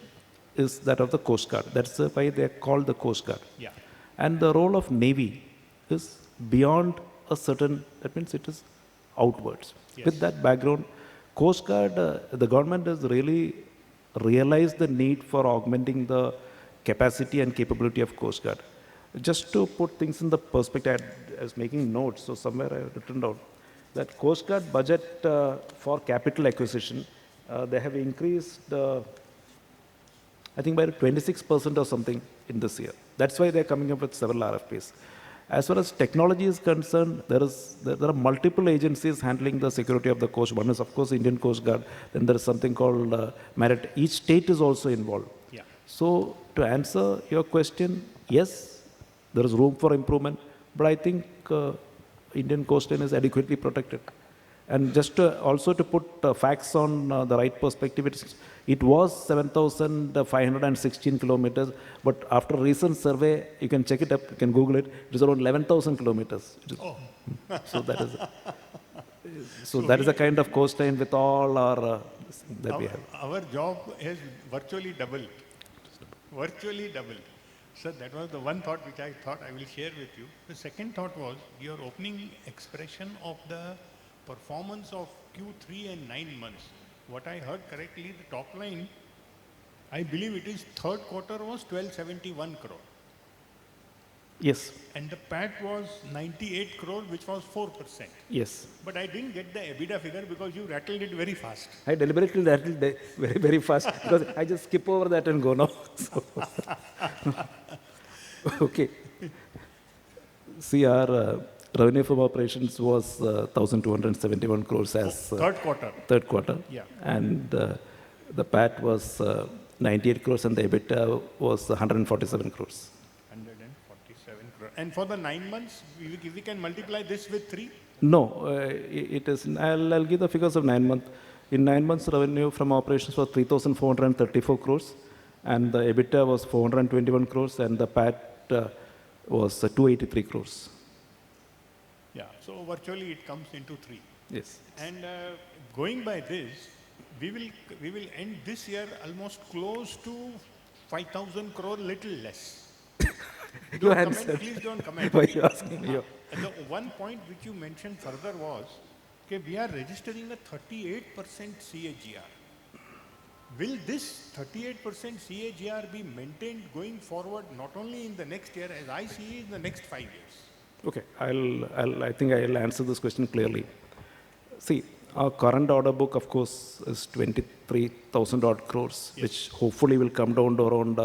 is that of the Coast Guard. That's why they are called the Coast Guard. Yeah. And the role of Navy is beyond a certain, that means it is outwards. Yes. With that background, Coast Guard, the government has really realized the need for augmenting the capacity and capability of Coast Guard. Just to put things in the perspective, I was making notes, so somewhere I have written down that Coast Guard budget for capital acquisition, they have increased, I think by 26% or something in this year. That's why they're coming up with several RFPs. As far as technology is concerned, there are multiple agencies handling the security of the coast. One is, of course, Indian Coast Guard. Then there is something called Merit. Each state is also involved. Yeah. So to answer your question, yes, There is room for improvement, but I think Indian coastline is adequately protected. And just also to put facts on the right perspective, it was 7,516 kilometers, but after recent survey, you can check it up, you can Google it, it is around 11,000 kilometers. So that is, so that is a kind of coastline with all our that we have. Our job is virtually doubled. Virtually doubled. So that was the one thought which I thought I will share with you. The second thought was your opening expression of the performance of Q3 and 9 months. What I heard correctly, the top line, I believe it is third quarter was 1271 crore. Yes. And the PAT was 98 crore, which was 4%. Yes. But I didn't get the EBITDA figure because you rattled it very fast. I deliberately rattled very, very fast because I just skip over that and go now. So, okay. See, our revenue from operations was 1,271 crores as third quarter. Yeah. And the PAT was 98 crores and the EBITDA was 147 crores. 147 crore. And for the 9 months, if we can multiply this with 3? No, it is. I'll give the figures of 9 months. In 9 months, revenue from operations was 3,434 crores, and the EBITDA was 421 crores, and the PAT was 283 crores. Yeah. So virtually it comes into 3. Yes. And going by this, we will end this year almost close to 5,000 crore, little less. You Don't answer. comment, please don't comment. Why are you asking me? And the one point which you mentioned further was, okay, we are registering a 38% CAGR. Will this 38% CAGR be maintained going forward, not only in the next year, as I see in the next 5 years? Okay, I think I'll answer this question clearly. See, our current order book, of course, is 23,000 odd crores, Yes. which hopefully will come down to around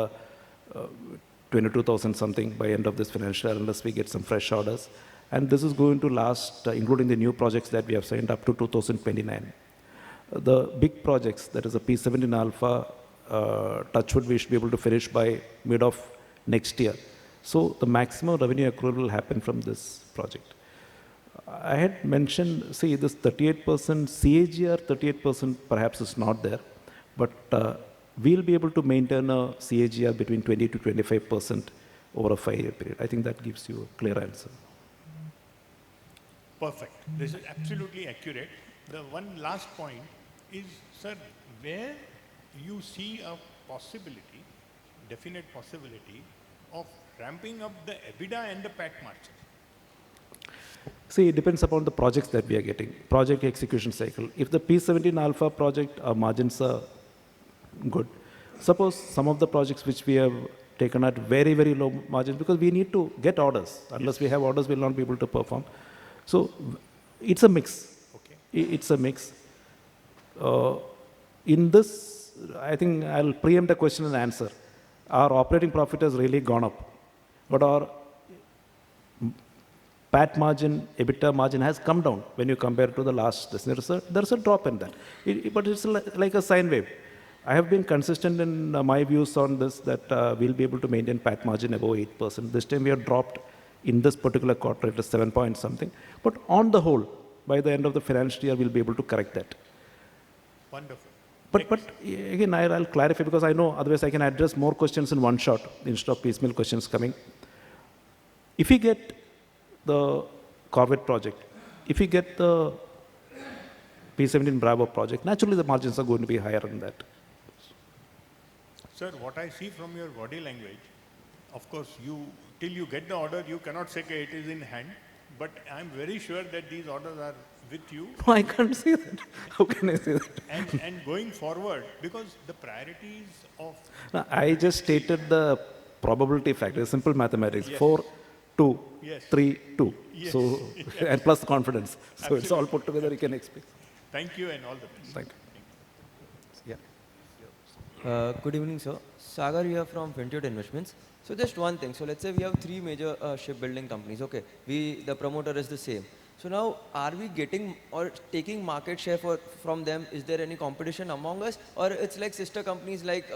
22,000 something by end of this financial year unless we get some fresh orders. And this is going to last, including the new projects that we have signed, up to 2029. The big projects, that is a P17 Alpha, touchwood, we should be able to finish by mid of next year. So the maximum revenue accrual will happen from this project. I had mentioned, see, this 38% CAGR, 38% perhaps is not there, but we'll be able to maintain a CAGR between 20 to 25% over a 5-year period. I think that gives you a clear answer. Perfect. This is absolutely accurate. The one last point is, sir, where you see a possibility, definite possibility of ramping up the EBITDA and the PAT margin? See, it depends upon the projects that we are getting, project execution cycle. If the P17 Alpha project, our margins are good. Suppose some of the projects which we have taken at very, very low margins, because we need to get orders. Unless we have orders, we'll not be able to perform. So it's a mix. Okay. It's a mix. In this, I think I'll preempt a question and answer. Our operating profit has really gone up, but our PAT margin, EBITDA margin has come down when you compare to the last. There's a drop in that, but it's like a sine wave. I have been consistent in my views on this, that we'll be able to maintain PAT margin above 8%. This time we have dropped in this particular quarter, it is 7 point something. But on the whole, by the end of the financial year, we'll be able to correct that. Wonderful. But again, I'll clarify, because I know otherwise I can address more questions in one shot instead of piecemeal questions coming. If we get the Corvette project, if we get the P17 Bravo project, naturally the margins are going to be higher than that. Sir, what I see from your body language, of course, till you get the order, you cannot say it is in hand, but I'm very sure that these orders are with you. No, I can't say that. How can I say that? And going forward, because the priorities of... No, I just stated the probability factor, simple mathematics. Yes. 4, 2, Yes. 3, 2. Yes. So, and plus confidence. So it's all put together, you can expect. Thank you and all the best. Thank you. Good evening, sir. Sagar here from Fintuit Investments. So just one thing. So let's say we have 3 major shipbuilding companies. Okay, the promoter is the same. So now, are we getting or taking market share from them? Is there any competition among us, or it's like sister companies like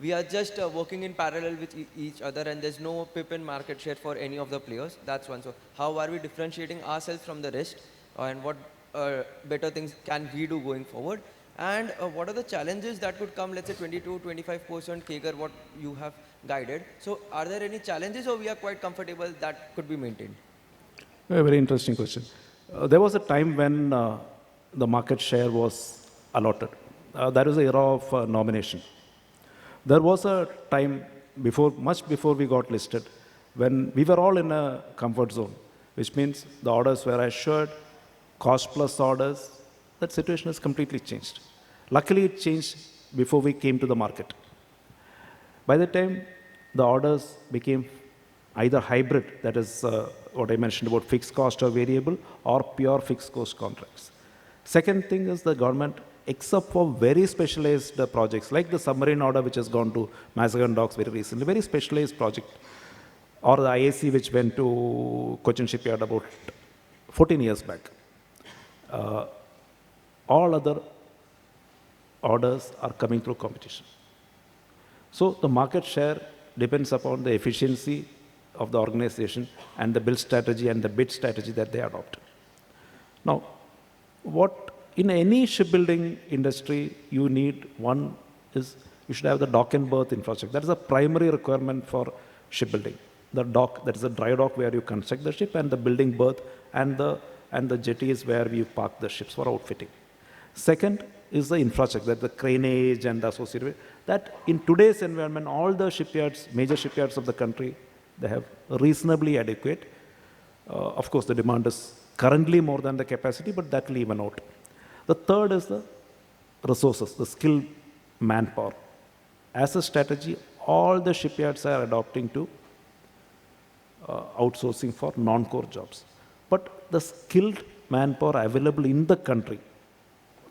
we are just working in parallel with each other, and there's no pip in market share for any of the players. That's one. So how are we differentiating ourselves from the rest, and what better things can we do going forward? And what are the challenges that could come, let's say 22-25% CAGR, what you have guided. So are there any challenges, or we are quite comfortable that could be maintained? A very interesting question. There was a time when the market share was allotted. That was the era of nomination. There was a time before, much before we got listed, when we were all in a comfort zone, which means the orders were assured, cost plus orders. That situation has completely changed. Luckily, it changed before we came to the market. By the time the orders became either hybrid, that is what I mentioned about fixed cost or variable, or pure fixed cost contracts. Second thing is the government, except for very specialized projects, like the submarine order which has gone to Mazagon Docks very recently, very specialized project, or the IAC which went to Cochin Shipyard about 14 years back. All other orders are coming through competition. So the market share depends upon the efficiency of the organization and the build strategy and the bid strategy that they adopt. Now, what in any shipbuilding industry you need, one is you should have the dock and berth infrastructure. That is a primary requirement for shipbuilding. The dock, that is a dry dock where you construct the ship, and the building berth and the jetty is where you park the ships for outfitting. Second is the infrastructure, that the craneage and the associated with that. In today's environment, all the shipyards, major shipyards of the country, they have reasonably adequate. Of course, the demand is currently more than the capacity, but that will even out. The third is the resources, the skilled manpower. As a strategy, all the shipyards are adopting to outsourcing for non-core jobs. But the skilled manpower available in the country,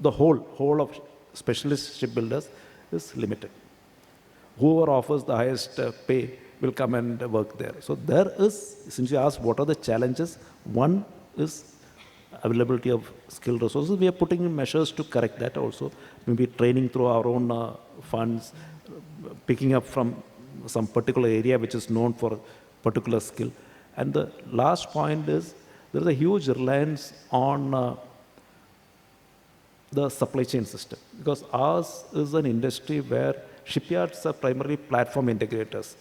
the whole of specialist shipbuilders, is limited. Whoever offers the highest pay will come and work there. So there is, since you asked what are the challenges, one is availability of skilled resources. We are putting in measures to correct that also. Maybe training through our own funds, picking up from some particular area which is known for particular skill. And the last point is there is a huge reliance on the supply chain system, because ours is an industry where shipyards are primarily platform integrators.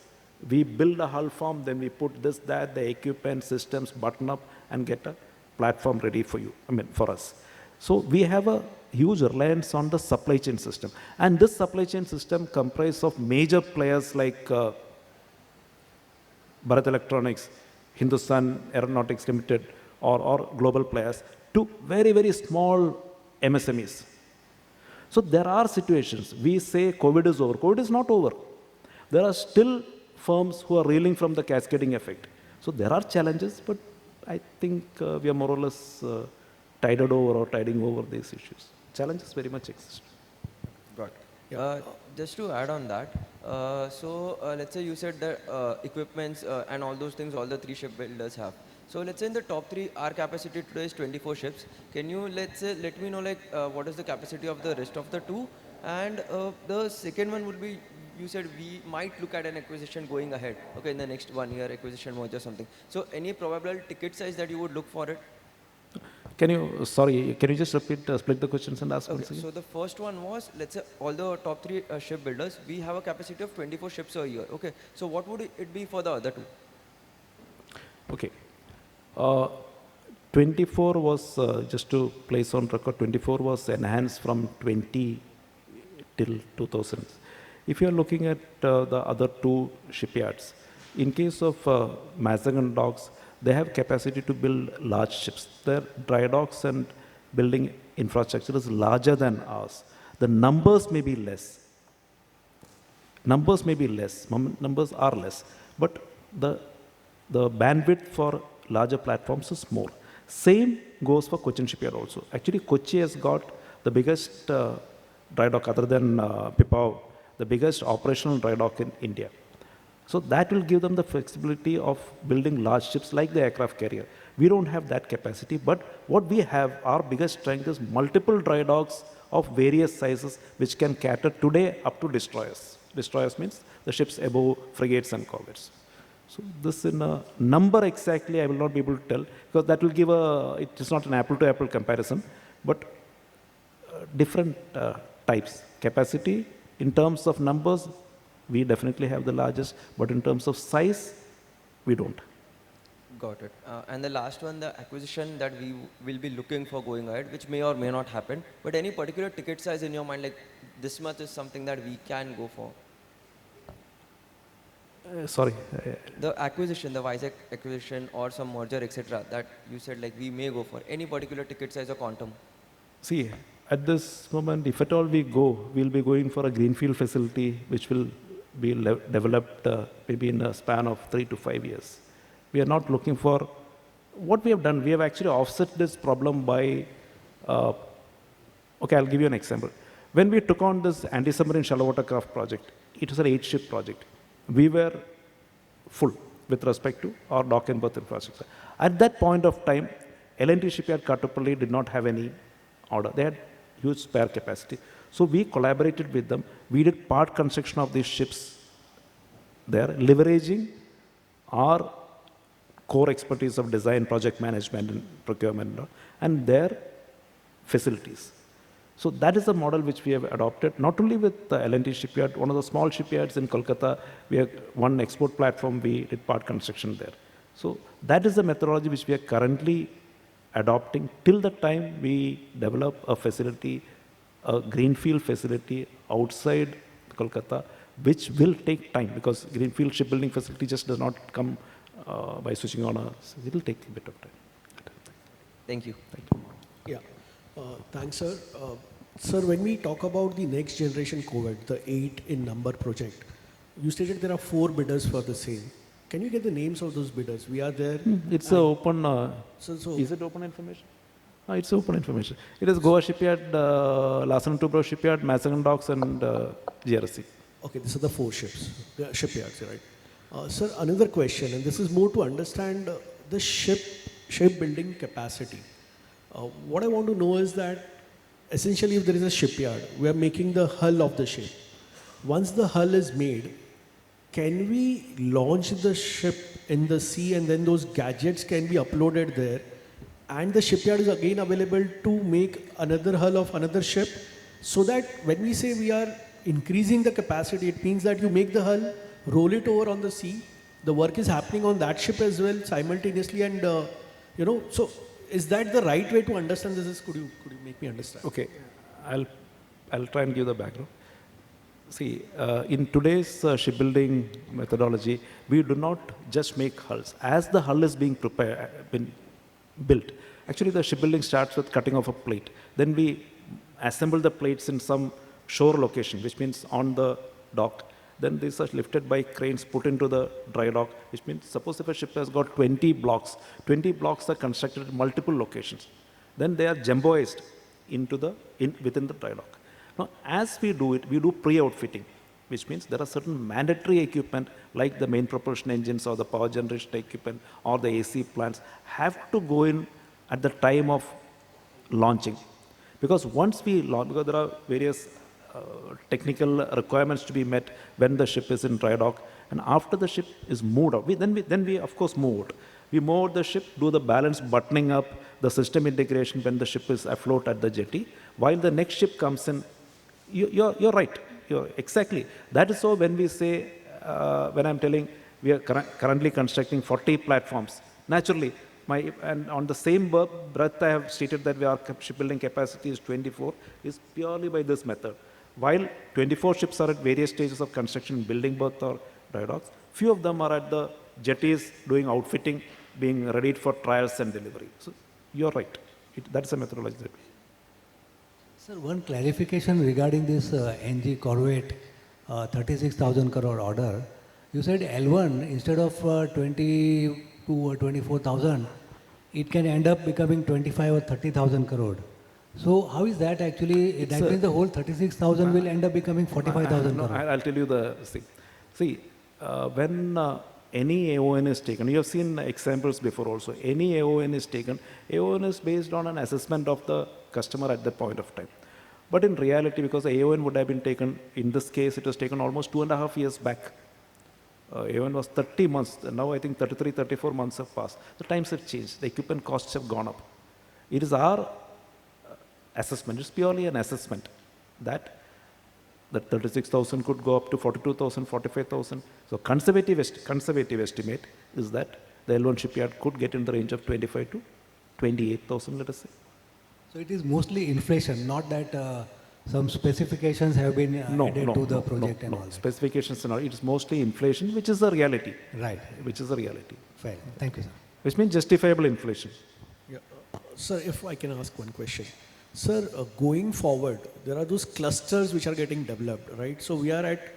We build a hull form, then we put this, that, the equipment, systems, button up, and get a platform ready for you, for us. So we have a huge reliance on the supply chain system. And this supply chain system comprises of major players like Bharat Electronics, Hindustan Aeronautics Limited, or global players, to very, very small MSMEs. So there are situations, we say COVID is over. COVID is not over. There are still firms who are reeling from the cascading effect. So there are challenges, but I think we are more or less tided over or tiding over these issues. Challenges very much exist. Got it. Just to add on that, let's say you said that equipments and all those things, all the three shipbuilders have. So let's say in the top three, our capacity today is 24 ships. Can you, let me know what is the capacity of the rest of the two? And the second one would be, you said we might look at an acquisition going ahead, okay, in the next 1 year, acquisition merger, something. So any probable ticket size that you would look for it? Can you just repeat, split the questions and ask once again? So the first one was, let's say all the top three shipbuilders, we have a capacity of 24 ships a year, okay. So what would it be for the other two? Okay. 24 was, just to place on record, 24 was enhanced from 20 till 2000. If you are looking at the other two shipyards, in case of Mazagon Docks, they have capacity to build large ships. Their dry docks and building infrastructure is larger than ours. The numbers may be less. Numbers are less, but the bandwidth for larger platforms is more. Same goes for Cochin Shipyard also. Actually, Kochi has got the biggest dry dock other than Pipavav, the biggest operational dry dock in India. So that will give them the flexibility of building large ships like the aircraft carrier. We don't have that capacity, but what we have, our biggest strength is multiple dry docks of various sizes which can cater today up to destroyers. Destroyers means the ships above frigates and corvettes. So this in a number exactly I will not be able to tell because that will give it is not an apple-to-apple comparison, but different types. Capacity in terms of numbers, we definitely have the largest, but in terms of size, we don't. Got it. And the last one, the acquisition that we will be looking for going ahead, which may or may not happen, but any particular ticket size in your mind, like this much is something that we can go for? Sorry. The acquisition, the Vizag acquisition or some merger, etc., that you said like we may go for. Any particular ticket size or quantum? See, at this moment, if at all we go, we'll be going for a greenfield facility which will be developed maybe in a span of 3 to 5 years. We are not looking for, what we have done, we have actually offset this problem by, okay, I'll give you an example. When we took on this anti-submarine shallow watercraft project, it was an 8-ship project. We were full with respect to our dock and berth infrastructure. At that point of time, L&T Shipyard Kattupalli did not have any order. They had huge spare capacity. So we collaborated with them. We did part construction of these ships there, leveraging our core expertise of design, project management, and procurement, and their facilities. So that is the model which we have adopted, not only with the L&T shipyard, one of the small shipyards in Kolkata, we have one export platform, we did part construction there. So that is the methodology which we are currently adopting till the time we develop a facility, a greenfield facility outside Kolkata, which will take time because greenfield shipbuilding facility just does not come by switching on it will take a bit of time. Thank you. Thank you. Yeah, thanks, sir. Sir, when we talk about the next generation COVID, the 8 in number project, you stated there are 4 bidders for the same. Can you get the names of those bidders? We are there. It's open. Is it open information? It's open information. It is Goa Shipyard, Larsen & Toubro Shipyard, Mazagon Docks, and GRC. Okay, these are the 4 ships, the shipyards, right? Sir, another question, and this is more to understand the shipbuilding capacity. What I want to know is that essentially if there is a shipyard, we are making the hull of the ship. Once the hull is made, can we launch the ship in the sea and then those gadgets can be uploaded there and the shipyard is again available to make another hull of another ship so that when we say we are increasing the capacity, it means that you make the hull, roll it over on the sea, the work is happening on that ship as well simultaneously and so is that the right way to understand this? Could you make me understand? Okay, I'll try and give the background. See, in today's shipbuilding methodology, we do not just make hulls. As the hull is being built, actually the shipbuilding starts with cutting off a plate. Then we assemble the plates in some shore location, which means on the dock. Then these are lifted by cranes, put into the dry dock, which means suppose if a ship has got 20 blocks are constructed at multiple locations. Then they are jumboized within the dry dock. Now, as we do it, we do pre-outfitting, which means there are certain mandatory equipment like the main propulsion engines or the power generation equipment or the AC plants have to go in at the time of launching. Because once we launch, because there are various technical requirements to be met when the ship is in dry dock, and after the ship is moved out, then we of course move out. We move out the ship, do the balance buttoning up, the system integration when the ship is afloat at the jetty, while the next ship comes in. You're right. Exactly. That is so when we say, when I'm telling we are currently constructing 40 platforms, naturally, and on the same breath I have stated that our shipbuilding capacity is 24, is purely by this method. While 24 ships are at various stages of construction, building berth or dry docks, few of them are at the jetties doing outfitting, being readied for trials and delivery. So you're right. That's a methodology. Sir, one clarification regarding this NG Corvette 36,000 crore order. You said L1 instead of 22 or 24,000, it can end up becoming 25 or 30,000 crore. So how is that actually? That means the whole 36,000 will end up becoming 45,000 crore. I'll tell you the thing. See, when any AON is taken, you have seen examples before also, any AON is taken, AON is based on an assessment of the customer at that point of time. But in reality, because AON would have been taken, in this case, it was taken almost 2.5 years back. AON was 30 months. Now I think 33, 34 months have passed. The times have changed. The equipment costs have gone up. It is our assessment, it's purely an assessment that 36,000 could go up to 42,000, 45,000. So conservative estimate is that the L1 shipyard could get in the range of 25 to 28,000, let us say. So it is mostly inflation, not that some specifications have been added to the project and all that. Specifications and all. It is mostly inflation, which is a reality. Right. Which is a reality. Fair. Thank you, sir. Which means justifiable inflation. Yeah. Sir, if I can ask one question. Sir, going forward, there are those clusters which are getting developed, right? So we are at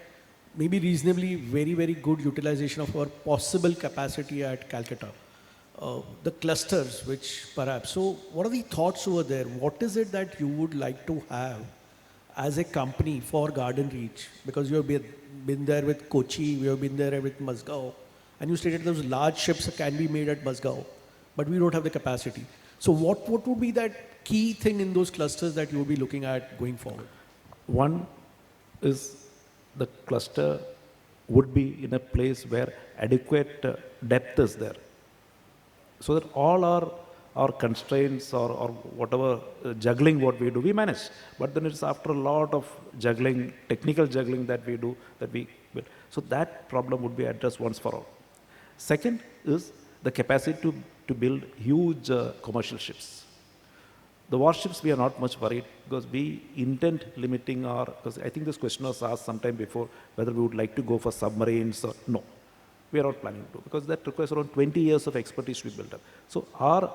maybe reasonably very, very good utilization of our possible capacity at Calcutta. The clusters which perhaps, so what are the thoughts over there? What is it that you would like to have as a company for Garden Reach? Because you have been there with Kochi, we have been there with Mazgaon, and you stated those large ships can be made at Mazgaon, but we don't have the capacity. So what would be that key thing in those clusters that you will be looking at going forward? One is the cluster would be in a place where adequate depth is there. So that all our constraints or whatever juggling what we do, we manage. But then it's after a lot of juggling, technical juggling that we do, that we build. So that problem would be addressed once for all. Second is the capacity to build huge commercial ships. The warships, we are not much worried because we intend limiting our, because I think this question was asked sometime before, whether we would like to go for submarines or no. We are not planning to, because that requires around 20 years of expertise to be built up. So our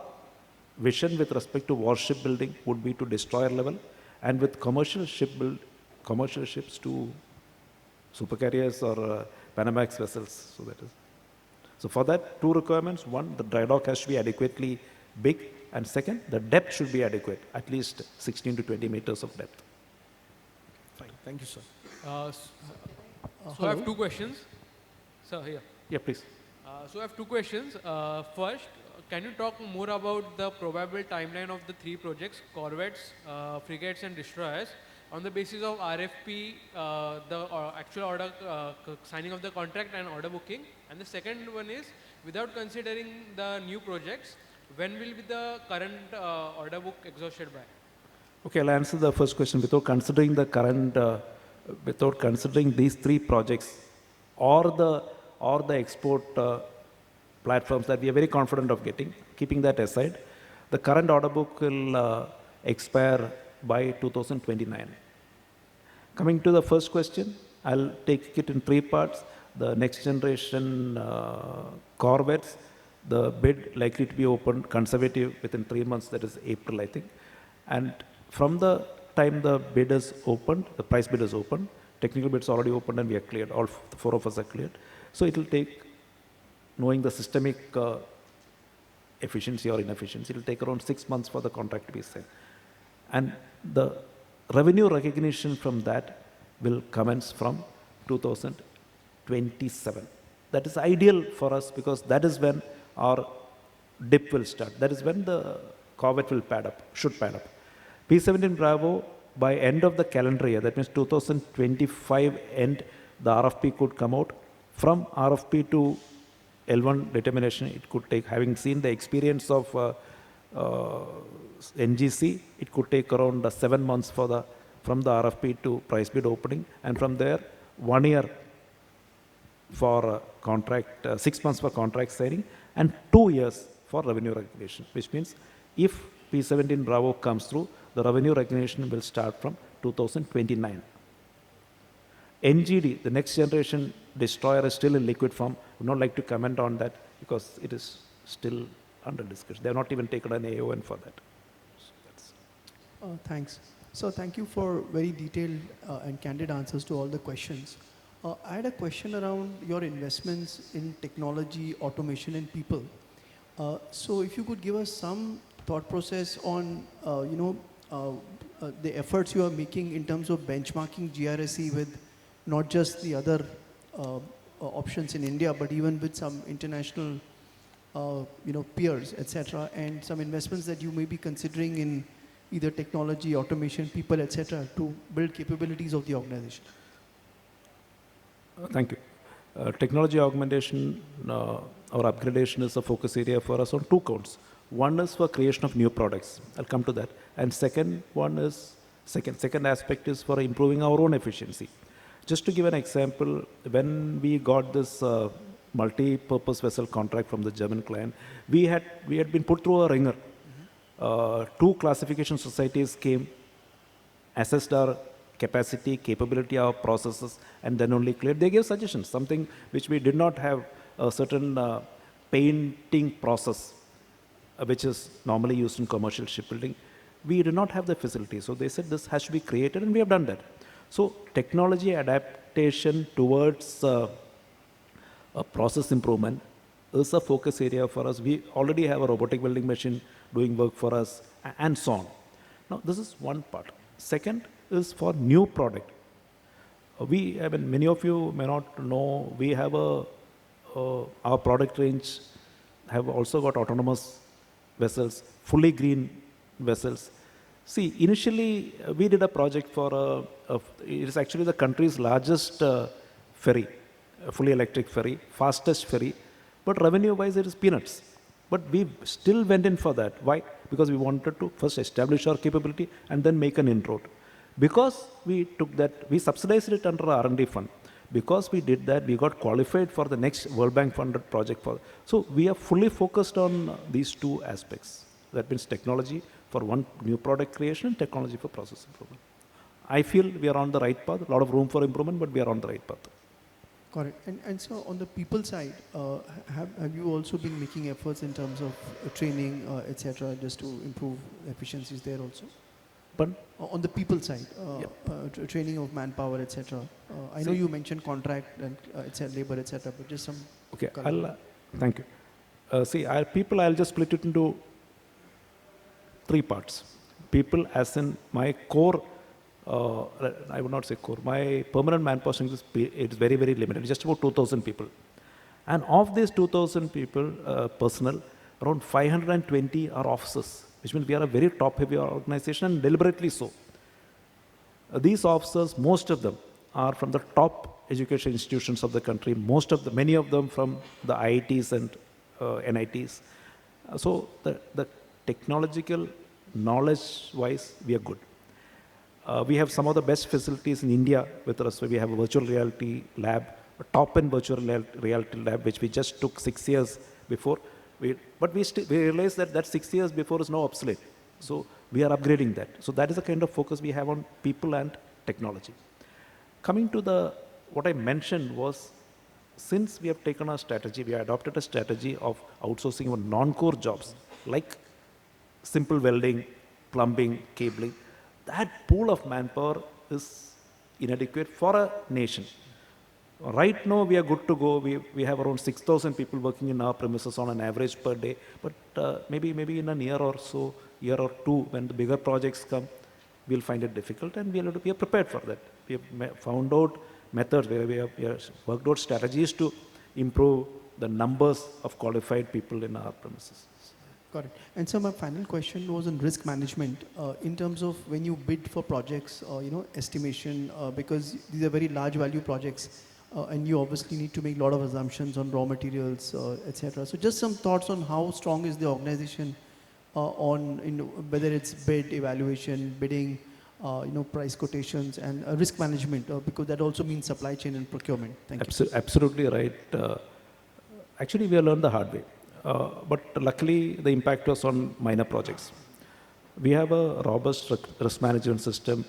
vision with respect to warship building would be to destroyer level, and with commercial ships to supercarriers or Panamax vessels. So for that, two requirements. One, the dry dock has to be adequately big, and second, the depth should be adequate, at least 16 to 20 meters of depth. Fine, thank you, sir. So I have two questions. Sir, here. Yeah, please. So I have two questions. First, can you talk more about the probable timeline of the three projects, corvettes, frigates and destroyers, on the basis of RFP, the actual order, signing of the contract and order booking? And the second one is, without considering the new projects, when will be the current order book exhausted by? Okay, I'll answer the first question. Without considering the current, without considering these three projects or the export platforms that we are very confident of getting, keeping that aside, the current order book will expire by 2029. Coming to the first question, I'll take it in three parts. The next generation corvettes, the bid likely to be opened conservative within 3 months, that is April, I think. And from the time the bid is opened, the price bid is opened, technical bids already opened and we are cleared, all four of us are cleared. So it will take, knowing the systemic efficiency or inefficiency, it will take around 6 months for the contract to be signed. And the revenue recognition from that will commence from 2027. That is ideal for us because that is when our dip will start. That is when the corvette will pad up, should pad up. P-17 Bravo, by end of the calendar year, that means 2025 end, the RFP could come out. From RFP to L1 determination, it could take, having seen the experience of NGC, it could take around 7 months from the RFP to price bid opening, and from there 1 year for contract, 6 months for contract signing, and 2 years for revenue recognition, which means if P-17 Bravo comes through, the revenue recognition will start from 2029. NGD, the next generation destroyer, is still in liquid form. I would not like to comment on that because it is still under discussion. They have not even taken an AON for that. Thanks. So thank you for very detailed and candid answers to all the questions. I had a question around your investments in technology, automation, and people. So if you could give us some thought process on, the efforts you are making in terms of benchmarking GRSE with not just the other options in India, but even with some international, peers, etc., and some investments that you may be considering in either technology, automation, people, etc., to build capabilities of the organization? Thank you. Technology augmentation or upgradation is a focus area for us on two counts. One is for creation of new products. I'll come to that. And second aspect is for improving our own efficiency. Just to give an example, when we got this multi-purpose vessel contract from the German client, we had been put through a ringer. Two classification societies came, assessed our capacity, capability, our processes, and then only cleared. They gave suggestions, something which we did not have a certain painting process, which is normally used in commercial shipbuilding. We did not have the facility. So they said this has to be created, and we have done that. So technology adaptation towards a process improvement is a focus area for us. We already have a robotic welding machine doing work for us, and so on. Now, this is one part. Second is for new product. Many of you may not know, we have our product range have also got autonomous vessels, fully green vessels. See, initially we did a project for it is actually the country's largest ferry, a fully electric ferry, fastest ferry, but revenue-wise it is peanuts. But we still went in for that. Why? Because we wanted to first establish our capability and then make an inroad. Because we took that, we subsidized it under R&D fund. Because we did that, we got qualified for the next World Bank funded project. So we are fully focused on these two aspects. That means technology for one new product creation and technology for process improvement. I feel we are on the right path, a lot of room for improvement, but we are on the right path. Correct. And so on the people side, have you also been making efforts in terms of training, etc., just to improve efficiencies there also? But on the people side, training of manpower, etc. I know you mentioned contract and labor, etc., but just some. Okay, thank you. See, I'll just split it into three parts. People, as in my core. I would not say core. My permanent manpower strength is very, very limited. Just about 2,000 people. And of these 2,000 people, personnel, around 520 are officers, which means we are a very top-heavy organization, and deliberately so. These officers, most of them, are from the top education institutions of the country. Many of them from the IITs and NITs. So the technological knowledge-wise, we are good. We have some of the best facilities in India with us. We have a virtual reality lab, a top-end virtual reality lab, which we just took 6 years before. But we realized that 6 years before is now obsolete. So we are upgrading that. So that is the kind of focus we have on people and technology. Coming to what I mentioned was, since we have taken our strategy, we have adopted a strategy of outsourcing our non-core jobs, like simple welding, plumbing, cabling. That pool of manpower is inadequate for a nation. Right now, we are good to go. We have around 6,000 people working in our premises on an average per day. But maybe in a year or two, when the bigger projects come, we'll find it difficult, and we are prepared for that. We have found out methods where we have worked out strategies to improve the numbers of qualified people in our premises. Got it. And so my final question was on risk management in terms of when you bid for projects, estimation, because these are very large value projects, and you obviously need to make a lot of assumptions on raw materials, etc. So just some thoughts on how strong is the organization on whether it's bid evaluation, bidding, price quotations, and risk management, because that also means supply chain and procurement. Thank you. Absolutely right. Actually, we have learned the hard way. But luckily, the impact was on minor projects. We have a robust risk management system,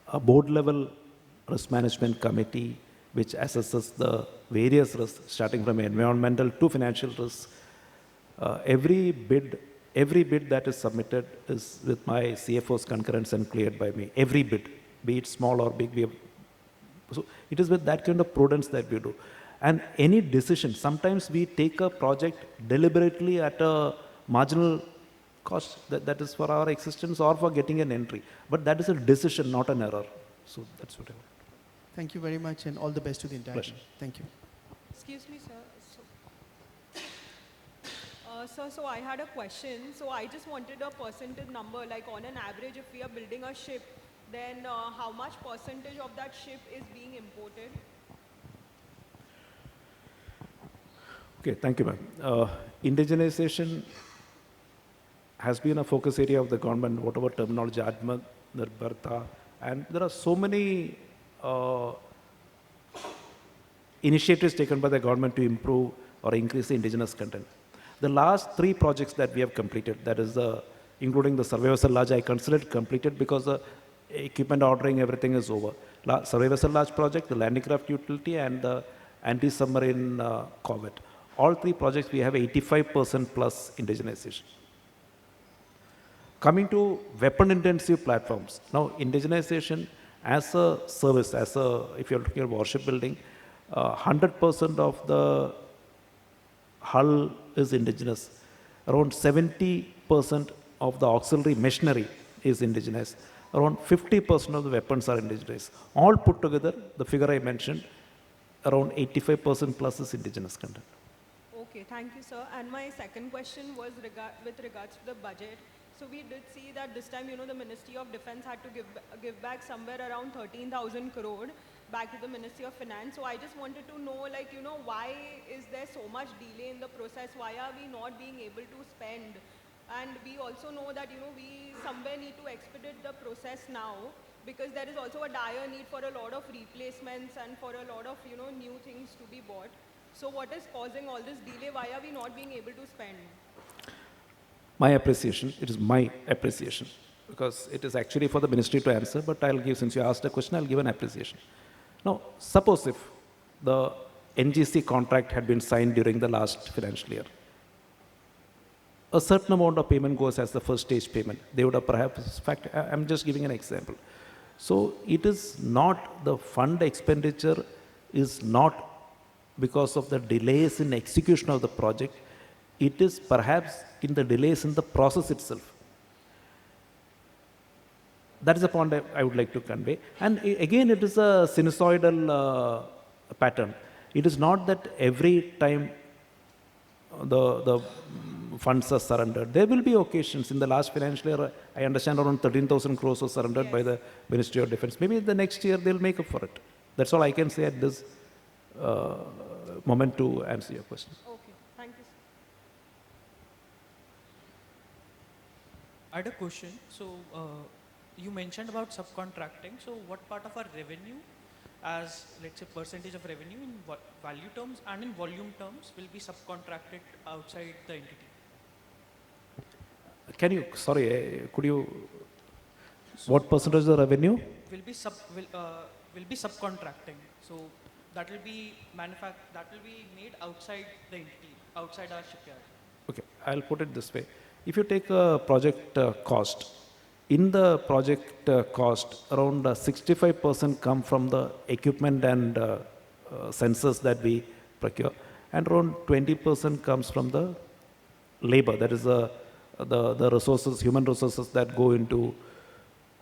a board-level risk management committee, which assesses the various risks, starting from environmental to financial risks. Every bid that is submitted is with my CFO's concurrence and cleared by me. Every bid, be it small or big, so it is with that kind of prudence that we do. And any decision, sometimes we take a project deliberately at a marginal cost, that is for our existence or for getting an entry. But that is a decision, not an error. So that's what I want. Thank you very much, and all the best to the entire team. Thank you. Excuse me, sir. Sir, so I had a question. So I just wanted a percentage number, like on an average, if we are building a ship, then how much percentage of that ship is being imported? Okay, thank you, ma'am. Indigenization has been a focus area of the government, whatever terminology, Atma, Nirbharta, and there are so many initiatives taken by the government to improve or increase the indigenous content. The last 3 projects that we have completed, that is including the survey vessel large, I consider it completed because the equipment ordering, everything is over. Survey vessel large project, the landing craft utility, and the anti-submarine corvette. All 3 projects, we have 85% plus indigenization. Coming to weapon-intensive platforms, now indigenization as a service, if you're looking at warship building, 100% of the hull is indigenous. Around 70% of the auxiliary machinery is indigenous. Around 50% of the weapons are indigenous. All put together, the figure I mentioned, around 85% plus is indigenous content. Okay, thank you, sir. And my second question was with regards to the budget. So we did see that this time, the Ministry of Defense had to give back somewhere around 13,000 crore back to the Ministry of Finance. So I just wanted to know, why is there so much delay in the process? Why are we not being able to spend? And we also know that, we somewhere need to expedite the process now because there is also a dire need for a lot of replacements and for a lot of, new things to be bought. So what is causing all this delay? Why are we not being able to spend? My appreciation, it is my appreciation, because it is actually for the ministry to answer, but I'll give, since you asked a question, I'll give an appreciation. Now, suppose if the NGC contract had been signed during the last financial year, a certain amount of payment goes as the first stage payment. They would have perhaps, in fact, I'm just giving an example. So it is not, the fund expenditure is not because of the delays in execution of the project. It is perhaps in the delays in the process itself. That is the point I would like to convey. And again, it is a sinusoidal pattern. It is not that every time the funds are surrendered. There will be occasions. In the last financial year, I understand around 13,000 crores was surrendered by the Ministry of Defense. Maybe the next year they'll make up for it. That's all I can say at this moment to answer your question. Okay, thank you, sir. I had a question. So you mentioned about subcontracting. So what part of our revenue, as let's say percentage of revenue in value terms and in volume terms, will be subcontracted outside the entity? Can you, sorry, could you, what percentage of the revenue? Will be subcontracting. So that will be made outside the entity, outside our shipyard. Okay, I'll put it this way. If you take a project cost, in the project cost, around 65% come from the equipment and sensors that we procure, and around 20% comes from the labor, that is the resources, human resources that go into.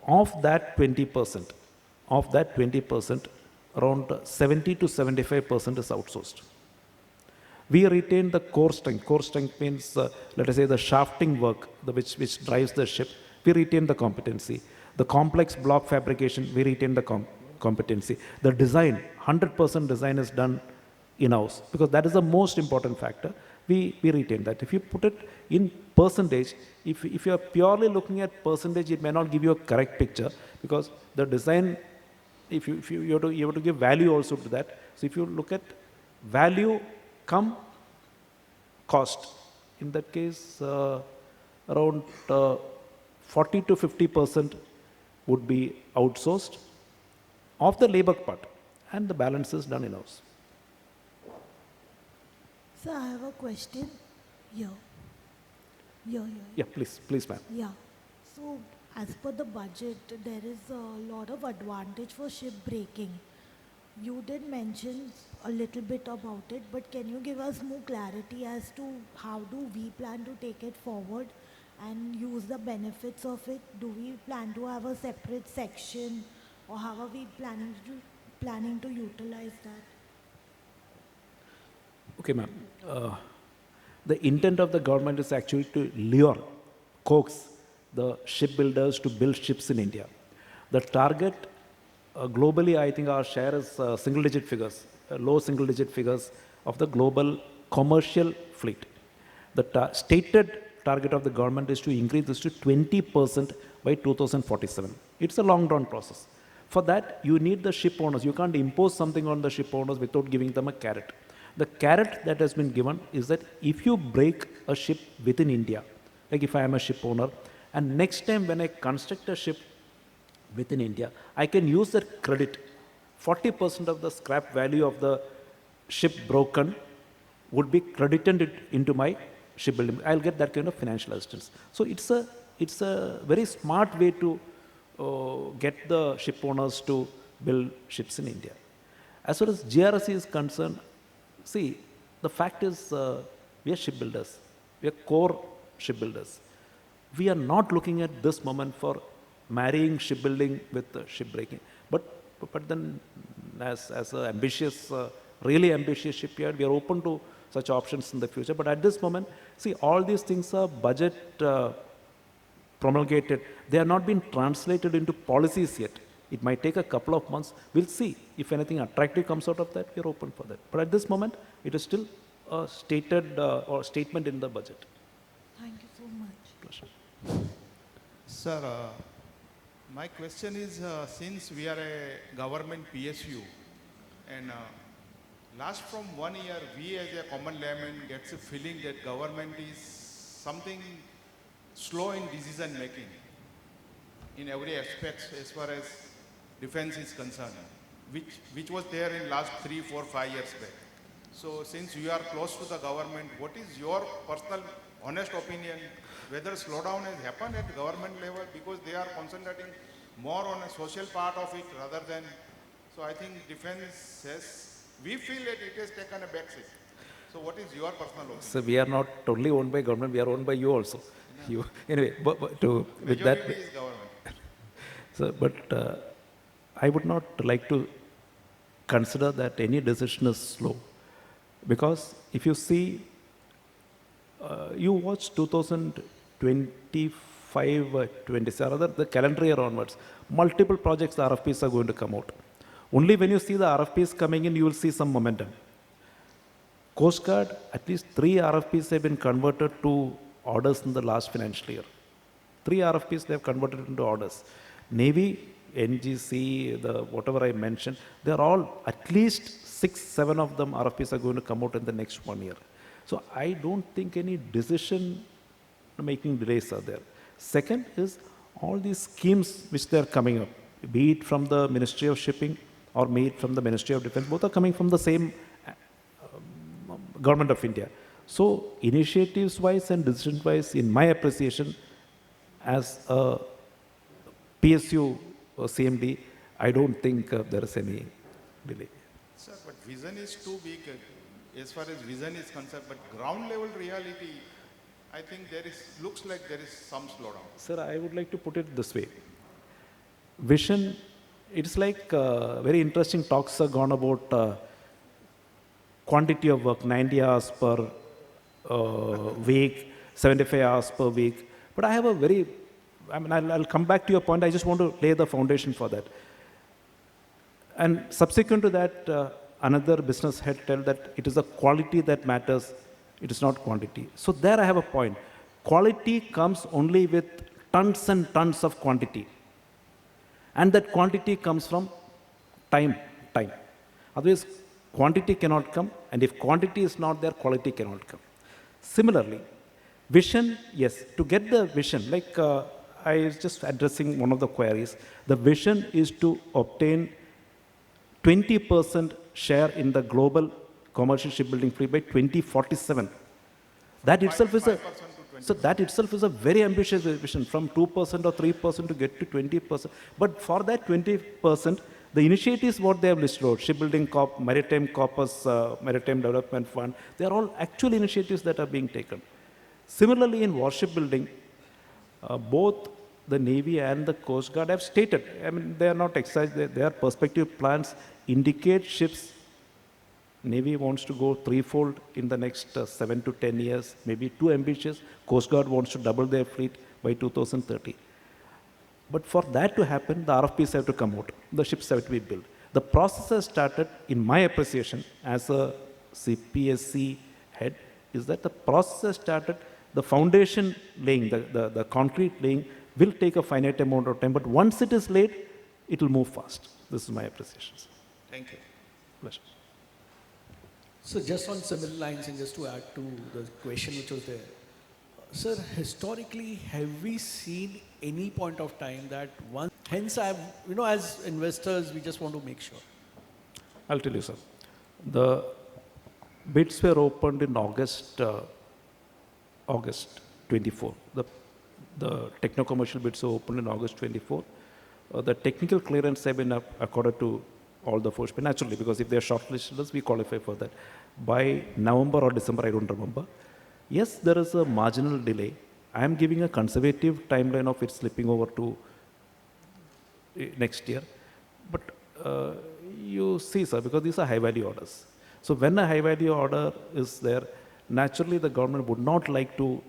Of that 20%, around 70 to 75% is outsourced. We retain the core strength. Core strength means, let us say, the shafting work, which drives the ship. We retain the competency. The complex block fabrication, we retain the competency. The design, 100% design is done in-house, because that is the most important factor. We retain that. If you put it in percentage, if you are purely looking at percentage, it may not give you a correct picture, because the design, if you have to give value also to that. So if you look at value come cost, in that case, around 40 to 50% would be outsourced of the labor part, and the balance is done in-house. Sir, I have a question here. Yeah, please, ma'am. Yeah. So, as per the budget, there is a lot of advantage for ship breaking. You did mention a little bit about it, but can you give us more clarity as to how do we plan to take it forward and use the benefits of it? Do we plan to have a separate section, or how are we planning to utilize that? Okay, ma'am. The intent of the government is actually to lure, coax the shipbuilders to build ships in India. The target globally, I think our share is single-digit figures, low single-digit figures of the global commercial fleet. The stated target of the government is to increase this to 20% by 2047. It's a long-run process. For that, you need the ship owners. You can't impose something on the ship owners without giving them a carrot. The carrot that has been given is that if you break a ship within India, like if I am a ship owner, and next time when I construct a ship within India, I can use that credit. 40% of the scrap value of the ship broken would be credited into my shipbuilding. I'll get that kind of financial assistance. So it's a very smart way to get the ship owners to build ships in India. As far as GRSE is concerned, see, the fact is we are shipbuilders. We are core shipbuilders. We are not looking at this moment for marrying shipbuilding with shipbreaking. But then as an ambitious, really ambitious shipyard, we are open to such options in the future. But at this moment, see, all these things are budget promulgated. They have not been translated into policies yet. It might take a couple of months. We'll see if anything attractive comes out of that. We're open for that. But at this moment, it is still a stated or statement in the budget. Thank you so much. Pleasure. Sir, my question is, since we are a government PSU, and last from 1 year, we as a common layman gets a feeling that government is something slow in decision making in every aspect as far as defense is concerned, which was there in last 3, 4, 5 years back. So since you are close to the government, what is your personal honest opinion whether slowdown has happened at government level because they are concentrating more on a social part of it rather than, so I think defense has, we feel that it has taken a backseat. So what is your personal opinion? So we are not only owned by government, we are owned by you also. You, anyway, but with that, is government. so, but I would not like to consider that any decision is slow. Because if you see, you watch 2025, 26, rather the calendar year onwards, multiple projects, the RFPs are going to come out. Only when you see the RFPs coming in, you will see some momentum. Coast Guard, at least 3 RFPs have been converted to orders in the last financial year. 3 RFPs they have converted into orders. Navy, NGC, the whatever I mentioned, they are all, at least 6, 7 of them RFPs are going to come out in the next 1 year. So I don't think any decision making delays are there. Second is all these schemes which they are coming up, be it from the Ministry of Shipping or be it from the Ministry of Defense, both are coming from the same Government of India. So initiatives wise and decision wise, in my appreciation as a PSU or CMD, I don't think there is any delay. Sir, but vision is too big as far as vision is concerned, but ground level reality, I think there is, looks like there is some slowdown. Sir, I would like to put it this way. Vision, it's like very interesting talks are gone about quantity of work, 90 hours per week, 75 hours per week. But I have a very, I mean, I'll come back to your point. I just want to lay the foundation for that. And subsequent to that, another business head told that it is the quality that matters, it is not quantity. So there I have a point. Quality comes only with tons and tons of quantity. And that quantity comes from time. Otherwise, quantity cannot come, and if quantity is not there, quality cannot come. Similarly, vision, yes, to get the vision, like I was just addressing one of the queries, the vision is to obtain 20% share in the global commercial shipbuilding fleet by 2047. That itself is a, so that itself is a very ambitious vision, from 2% or 3% to get to 20%. But for that 20%, the initiatives what they have listed out, shipbuilding corp, maritime corpus, maritime development fund, they are all actual initiatives that are being taken. Similarly, in warship building, both the Navy and the Coast Guard have stated, I mean, they are not exercised, their perspective plans indicate ships Navy wants to go threefold in the next 7 to 10 years, maybe too ambitious. Coast Guard wants to double their fleet by 2030. But for that to happen, the RFPs have to come out. The ships have to be built. The process has started, in my appreciation, as a CPSC head, is that the process has started, the foundation laying, the concrete laying will take a finite amount of time, but once it is laid, it will move fast. This is my appreciation. Thank you. Pleasure. So just on similar lines and just to add to the question which was there, sir, historically, have we seen any point of time that one, hence as investors, we just want to make sure. I'll tell you, sir. The bids were opened in August 24. The techno-commercial bids were opened in August 24. The technical clearance have been accorded to all the four ships, naturally, because if they are shortlisted, we qualify for that. By November or December, I don't remember. Yes, there is a marginal delay. I am giving a conservative timeline of it slipping over to next year. But you see, sir, because these are high-value orders. So when a high-value order is there, naturally the government would not like to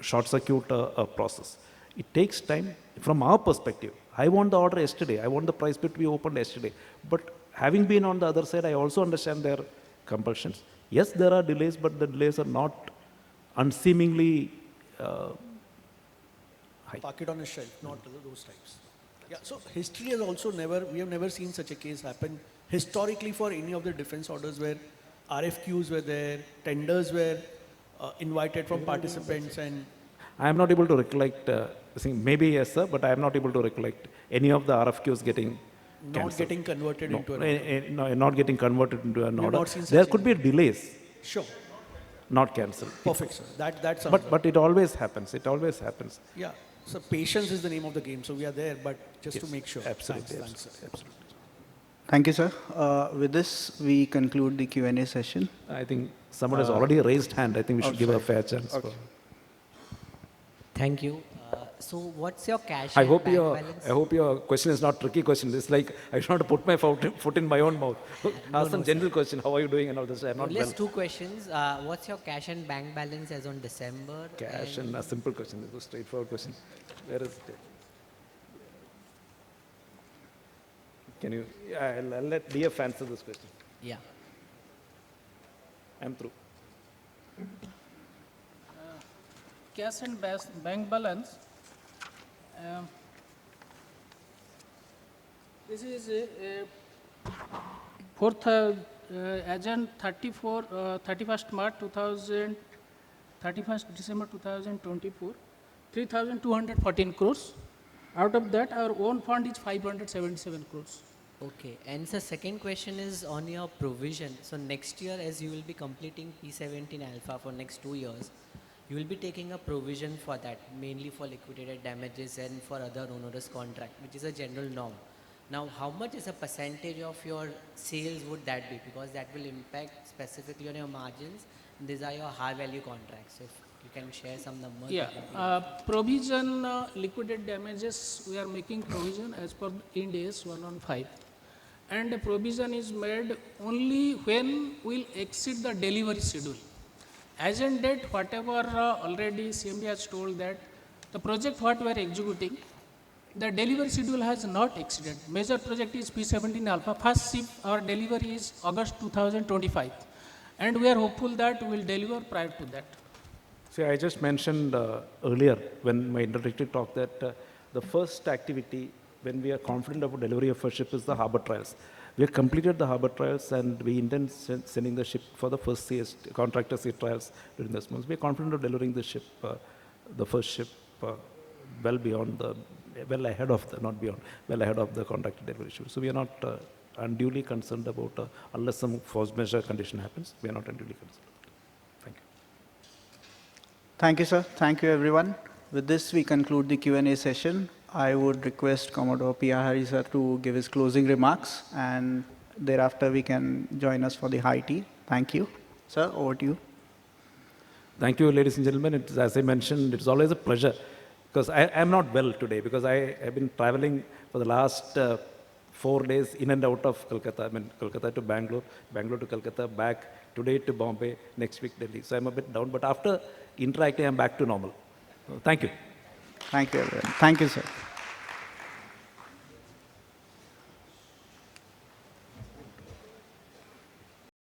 short-circuit a process. It takes time. From our perspective, I want the order yesterday. I want the price bid to be opened yesterday. But having been on the other side, I also understand their compulsions. Yes, there are delays, but the delays are not unseemingly high. Park it on a shelf, not those types. Yeah, so history has also we have never seen such a case happen historically for any of the defense orders where RFQs were there, tenders were invited from participants, and I am not able to recollect, maybe yes, sir, but I am not able to recollect any of the RFQs getting not cancelled. getting converted into an order. No, not getting converted into an We have order. not seen such There could be delays. Sure. Not cancelled. Perfect, sir. That sounds but it always happens. It always happens. Yeah. So patience is the name of the game. So we are there, but just to make sure. Absolutely. Thanks, sir. Absolutely. Thank you, sir. With this, we conclude the Q&A session. I think someone has already raised hand. I think we should give a fair chance. Okay. Thank you. So what's your cash I and hope bank your balance? I hope your question is not tricky question. It's like I should not put my foot in my own mouth. Ask some general question. How are you doing and all this? I'm not Only well. two questions. What's your cash and bank balance as on December? Cash and a simple question. This is a straightforward question. Where is it? Can you? I'll let DF answer this question. Yeah. I'm through. Cash and bank balance. This is fourth agent 31st March 31st December 2024, 3,214 crores. Out of that, our own fund is 577 crores. Okay. And the second question is on your provision. So next year, as you will be completing P17 Alpha for next 2 years, you will be taking a provision for that, mainly for liquidated damages and for other onerous contract, which is a general norm. Now, how much is a percentage of your sales would that be? Because that will impact specifically on your margins. These are your high value contracts. If you can share some numbers. Yeah, provision liquidated damages, we are making provision as per Ind AS 115. And the provision is made only when we'll exceed the delivery schedule. As in date, whatever already CMD has told that the project what we are executing, the delivery schedule has not exceeded. Major project is P17 Alpha. First ship, our delivery is August 2025. And we are hopeful that we will deliver prior to that. See, I just mentioned earlier when my introductory talk that the first activity when we are confident about delivery of a ship is the harbor trials. We have completed the harbor trials and we intend sending the ship for the first CS, contractor sea trials during this month. We are confident of delivering the ship, the first ship, well ahead of the contractor delivery schedule. So we are not unduly concerned about, unless some force majeure condition happens, we are not unduly concerned. Thank you. Thank you, sir. Thank you, everyone. With this, we conclude the Q&A session. I would request Commodore P.R. Hari sir to give his closing remarks, and thereafter we can join us for the high tea. Thank you. Sir, over to you. Thank you, ladies and gentlemen. As I mentioned, it's always a pleasure because I am not well today because I have been traveling for the last 4 days in and out of Kolkata. I mean, Kolkata to Bangalore, Bangalore to Kolkata, back today to Bombay, next week Delhi. So I'm a bit down, but after interacting, I'm back to normal. Thank you. Thank you, everyone. Thank you, sir.